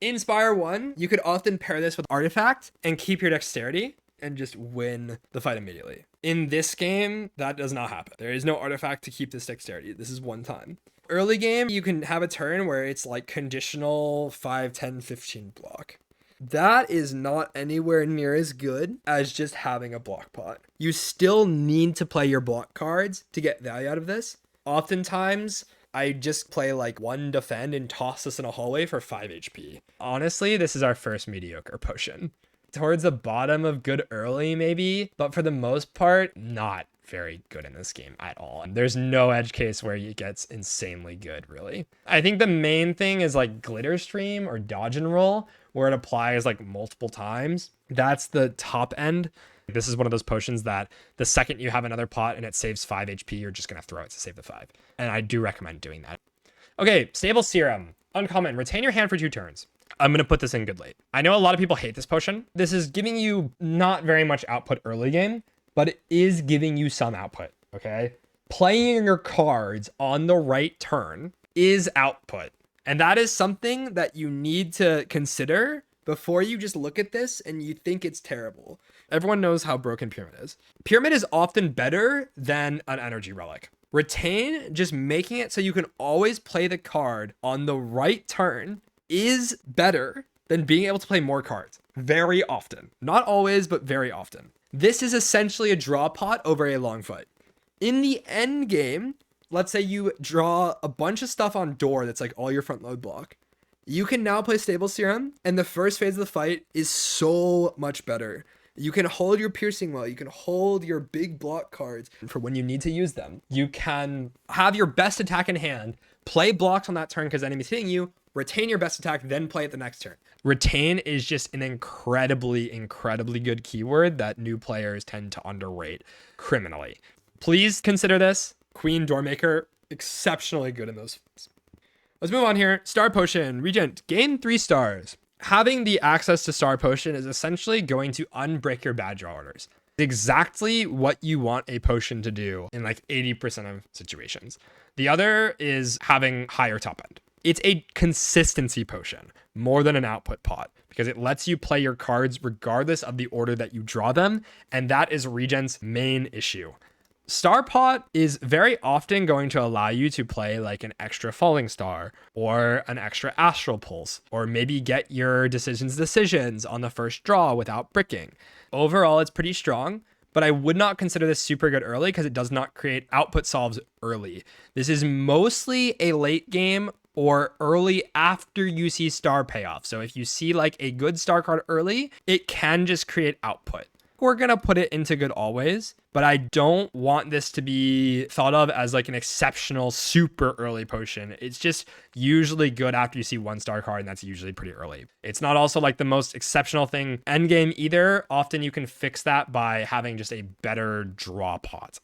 In Spire 1, you could often pair this with Artifact and keep your dexterity and just win the fight immediately. In this game, that does not happen. There is no Artifact to keep this dexterity. This is one time. Early game, you can have a turn where it's like conditional 5, 10, 15 block. That is not anywhere near as good as just having a block pot. You still need to play your block cards to get value out of this. Oftentimes, I just play like 1 defend and toss this in a hallway for 5 HP. Honestly, this is our first mediocre potion. Towards the bottom of good early, maybe, but for the most part, not very good in this game at all. There's no edge case where it gets insanely good, really. I think the main thing is like Glitter Stream or Dodge and Roll, where it applies like multiple times. That's the top end. This is one of those potions that the second you have another pot and it saves 5 HP, you're just going to throw it to save the 5. And I do recommend doing that. Okay, Stable Serum. Uncommon, retain your hand for 2 turns. I'm going to put this in good late. I know a lot of people hate this potion. This is giving you not very much output early game, but it is giving you some output, okay? Playing your cards on the right turn is output. And that is something that you need to consider before you just look at this and you think it's terrible. Everyone knows how broken Pyramid is. Pyramid is often better than an energy relic. Retain, just making it so you can always play the card on the right turn, is better than being able to play more cards very often. Not always, but very often. This is essentially a draw pot over a long fight. In the end game, let's say you draw a bunch of stuff on door that's like all your front load block. You can now play Stable Serum, and the first phase of the fight is so much better. You can hold your Piercing Well, you can hold your big block cards for when you need to use them. You can have your best attack in hand, play blocks on that turn because the enemy's hitting you, retain your best attack, then play it the next turn. Retain is just an incredibly, incredibly good keyword that new players tend to underrate criminally. Please consider this. Queen Doormaker, exceptionally good in those fights. Let's move on here. Star Potion, Regent, gain 3 stars. Having the access to Star Potion is essentially going to unbrick your bad draw orders. Exactly what you want a potion to do in like 80% of situations. The other is having higher top end. It's a consistency potion more than an output pot because it lets you play your cards regardless of the order that you draw them, and that is Regen's main issue. Star Pot is very often going to allow you to play like an extra Falling Star or an extra Astral Pulse, or maybe get your decisions on the first draw without bricking. Overall, it's pretty strong, but I would not consider this super good early because it does not create output solves early. This is mostly a late game or early after you see star payoff. So if you see like a good star card early, it can just create output. We're going to put it into good always, but I don't want this to be thought of as like an exceptional super early potion. It's just usually good after you see 1-star card, and that's usually pretty early. It's not also like the most exceptional thing endgame either. Often you can fix that by having just a better draw pot.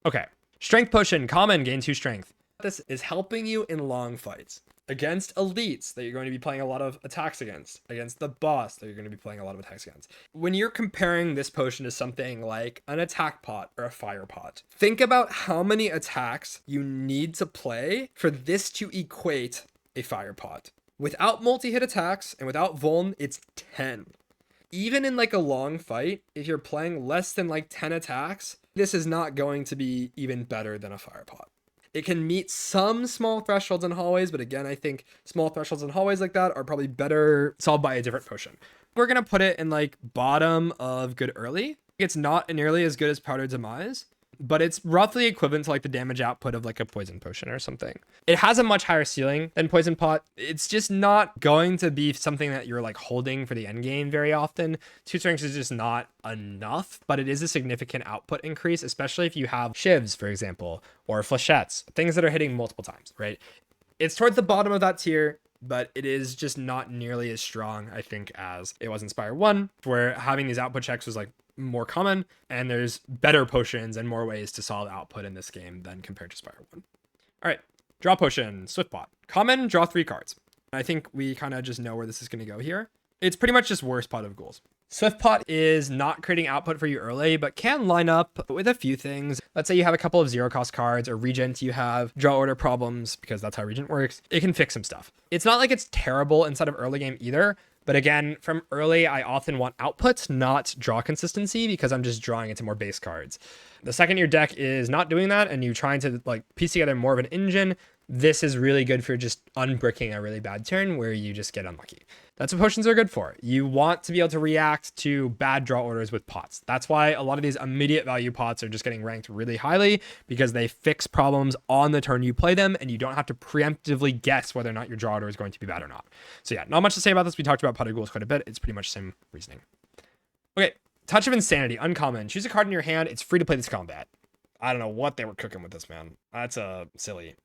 Okay, Strength Potion, common, gain 2 strength. This is helping you in long fights against elites that you're going to be playing a lot of attacks against the boss that you're going to be playing a lot of attacks against. When you're comparing this potion to something like an attack pot or a fire pot, think about how many attacks you need to play for this to equate a fire pot. Without multi-hit attacks and without vuln, it's 10. Even in like a long fight, if you're playing less than like 10 attacks, this is not going to be even better than a fire pot. It can meet some small thresholds in hallways, but again, I think small thresholds in hallways like that are probably better solved by a different potion. We're going to put it in like bottom of good early. It's not nearly as good as Powder Demise, but it's roughly equivalent to like the damage output of like a poison potion or something. It has a much higher ceiling than Poison Pot. It's just not going to be something that you're like holding for the end game very often. 2 strengths is just not enough, but it is a significant output increase, especially if you have shivs, for example, or flechettes, things that are hitting multiple times, right? It's towards the bottom of that tier, but it is just not nearly as strong, I think, as it was in Spire 1, where having these output checks was like more common, and there's better potions and more ways to solve output in this game than compared to Spire 1. All right, Draw Potion, Swift Pot. Common, draw 3 cards. I think we kind of just know where this is going to go here. It's pretty much just worse Pot of Ghouls. Swift Pot is not creating output for you early, but can line up with a few things. Let's say you have a couple of 0-cost cards, or Regent, you have draw order problems, because that's how Regent works. It can fix some stuff. It's not like it's terrible inside of early game either, but again, from early, I often want output, not draw consistency, because I'm just drawing into more base cards. The second your deck is not doing that, and you're trying to like piece together more of an engine, this is really good for just unbricking a really bad turn where you just get unlucky. That's what potions are good for. You want to be able to react to bad draw orders with pots. That's why a lot of these immediate value pots are just getting ranked really highly, because they fix problems on the turn you play them, and you don't have to preemptively guess whether or not your draw order is going to be bad or not. So yeah, not much to say about this. We talked about Pot of Ghouls quite a bit. It's pretty much the same reasoning. Okay, Touch of Insanity, uncommon. Choose a card in your hand. It's free to play this combat. I don't know what they were cooking with this, man. That's silly.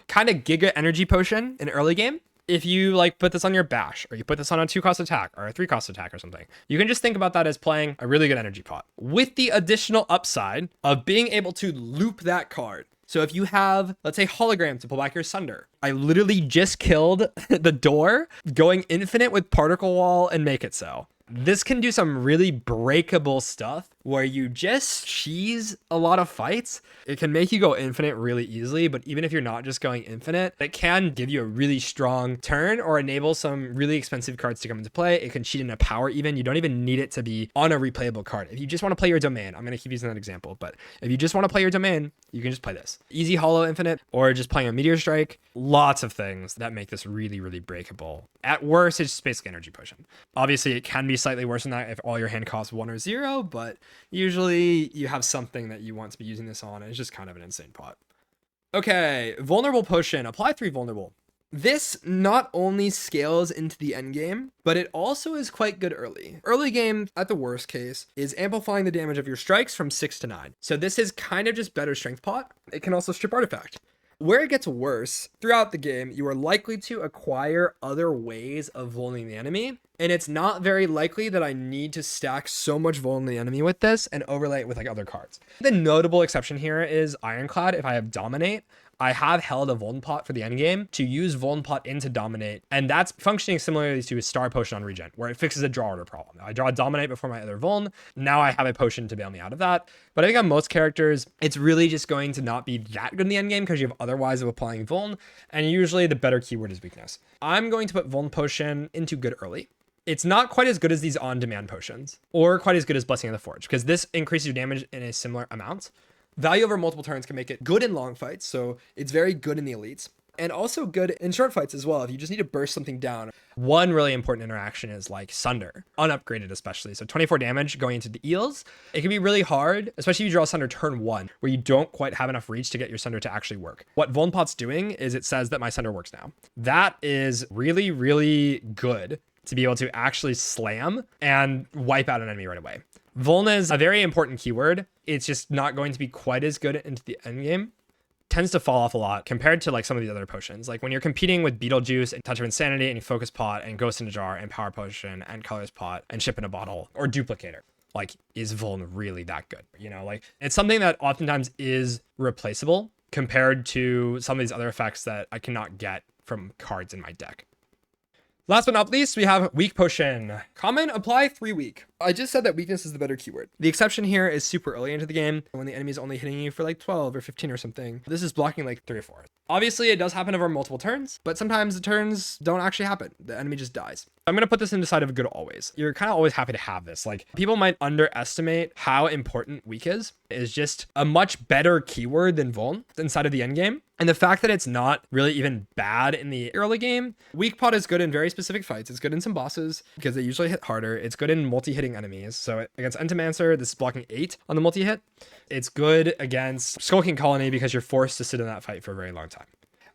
Kind of Giga Energy Potion in early game. If you like put this on your bash, or you put this on a 2-cost attack or a 3-cost attack or something, you can just think about that as playing a really good energy pot with the additional upside of being able to loop that card. So if you have, let's say, hologram to pull back your Sunder, I literally just killed the door going infinite with Particle Wall and Make It So. This can do some really breakable stuff where you just cheese a lot of fights. It can make you go infinite really easily, but even if you're not just going infinite, it can give you a really strong turn or enable some really expensive cards to come into play. It can cheat in a power even. You don't even need it to be on a replayable card. If you just want to play your domain, I'm going to keep using that example, but if you just want to play your domain, you can just play this. Easy Hollow Infinite, or just playing a Meteor Strike. Lots of things that make this really, really breakable. At worst, it's just basically Energy Potion. Obviously, it can be slightly worse than that if all your hand costs 1 or 0, but usually you have something that you want to be using this on, and it's just kind of an insane pot. Okay, Vulnerable Potion. Apply 3 Vulnerable. This not only scales into the end game, but it also is quite good early. Early game, at the worst case, is amplifying the damage of your strikes from 6 to 9. So this is kind of just better strength pot. It can also strip artifact. Where it gets worse, throughout the game, you are likely to acquire other ways of vulning the enemy, and it's not very likely that I need to stack so much vuln the enemy with this and overlay it with like other cards. The notable exception here is Ironclad if I have Dominate. I have held a Vuln pot for the end game to use Vuln pot in to dominate, and that's functioning similarly to a Star Potion on Regen, where it fixes a draw order problem. I draw Dominate before my other Vuln, now I have a potion to bail me out of that. But I think on most characters, it's really just going to not be that good in the end game because you have other ways of applying Vuln, and usually the better keyword is weakness. I'm going to put Vuln Potion into good early. It's not quite as good as these on-demand potions, or quite as good as Blessing of the Forge, because this increases your damage in a similar amount. Value over multiple turns can make it good in long fights, so it's very good in the elites, and also good in short fights as well if you just need to burst something down. One really important interaction is like Sunder, unupgraded especially. So 24 damage going into the eels. It can be really hard, especially if you draw Sunder turn 1, where you don't quite have enough reach to get your Sunder to actually work. What Vulnpot's doing is it says that my Sunder works now. That is really, really good to be able to actually slam and wipe out an enemy right away. Vuln is a very important keyword. It's just not going to be quite as good into the end game. Tends to fall off a lot compared to like some of the other potions. Like when you're competing with Beetle Juice and Touch of Insanity and Focus Pot and Ghost in a Jar and Power Potion and Colorless Pot and Ship in a Bottle or Duplicator. Like, is Vuln really that good? You know, like it's something that oftentimes is replaceable compared to some of these other effects that I cannot get from cards in my deck. Last but not least, we have Weak Potion. Common, apply 3 weak. I just said that weakness is the better keyword. The exception here is super early into the game when the enemy is only hitting you for like 12 or 15 or something. This is blocking like 3 or 4. Obviously, it does happen over multiple turns, but sometimes the turns don't actually happen. The enemy just dies. I'm going to put this into side of good always. You're kind of always happy to have this. Like, people might underestimate how important weak is. It's just a much better keyword than Vuln inside of the end game. And the fact that it's not really even bad in the early game. Weak pot is good in very specific fights. It's good in some bosses because they usually hit harder. It's good in multi-hitting enemies. So against Entomancer, this is blocking 8 on the multi-hit. It's good against Skulking Colony because you're forced to sit in that fight for a very long time.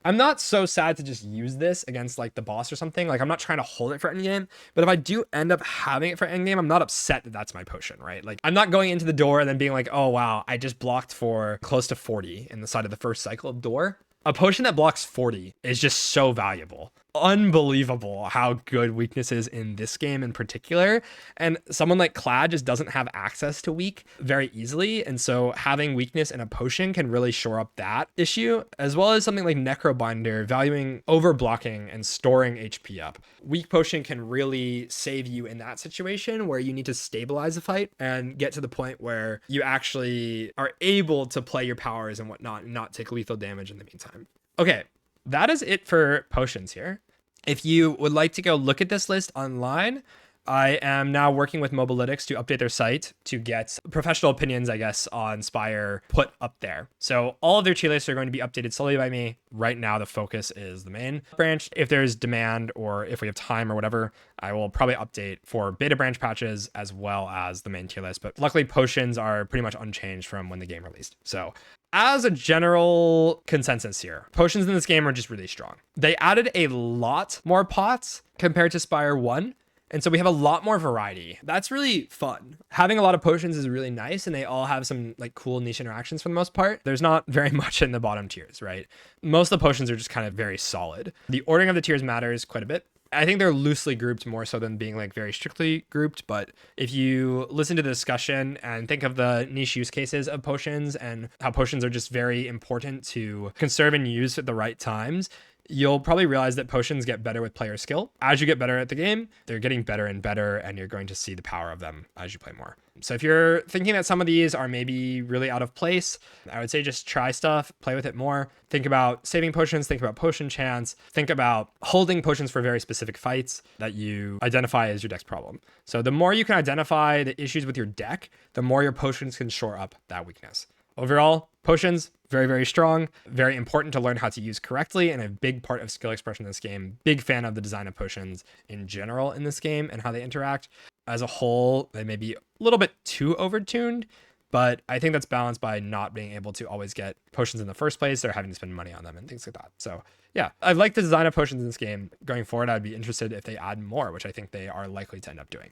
I'm not so sad to just use this against like the boss or something. Like I'm not trying to hold it for endgame, but if I do end up having it for endgame, I'm not upset that that's my potion, right? Like I'm not going into the door and then being like, oh wow, I just blocked for close to 40 in the side of the first cycle of door. A potion that blocks 40 is just so valuable. Unbelievable how good weakness is in this game in particular. And someone like Clad just doesn't have access to weak very easily. And so having weakness in a potion can really shore up that issue, as well as something like Necrobinder valuing overblocking and storing HP up. Weak potion can really save you in that situation where you need to stabilize the fight and get to the point where you actually are able to play your powers and whatnot and not take lethal damage in the meantime. Okay. That is it for potions here. If you would like to go look at this list online, I am now working with Mobalytics to update their site to get professional opinions, I guess, on Spire put up there. So all of their tier lists are going to be updated solely by me. Right now, the focus is the main branch. If there's demand or if we have time or whatever, I will probably update for beta branch patches as well as the main tier list. But luckily, potions are pretty much unchanged from when the game released. So as a general consensus here, potions in this game are just really strong. They added a lot more pots compared to Spire 1. And so we have a lot more variety. That's really fun. Having a lot of potions is really nice, and they all have some like cool niche interactions for the most part. There's not very much in the bottom tiers, right? Most of the potions are just kind of very solid. The ordering of the tiers matters quite a bit. I think they're loosely grouped more so than being like very strictly grouped. But if you listen to the discussion and think of the niche use cases of potions and how potions are just very important to conserve and use at the right times, you'll probably realize that potions get better with player skill. As you get better at the game, they're getting better and better, and you're going to see the power of them as you play more. So if you're thinking that some of these are maybe really out of place, I would say just try stuff, play with it more. Think about saving potions, think about potion chance, think about holding potions for very specific fights that you identify as your deck's problem. So the more you can identify the issues with your deck, the more your potions can shore up that weakness. Overall, potions, very, very strong, very important to learn how to use correctly, and a big part of skill expression in this game. Big fan of the design of potions in general in this game and how they interact. As a whole, they may be a little bit too overtuned, but I think that's balanced by not being able to always get potions in the first place or having to spend money on them and things like that. So yeah, I like the design of potions in this game. Going forward, I'd be interested if they add more, which I think they are likely to end up doing.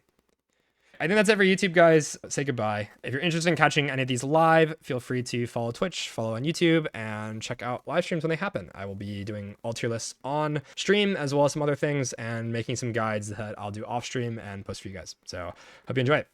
I think that's it for YouTube, guys. Say goodbye. If you're interested in catching any of these live, feel free to follow Twitch, follow on YouTube, and check out live streams when they happen. I will be doing all tier lists on stream as well as some other things and making some guides that I'll do off stream and post for you guys. So hope you enjoy it.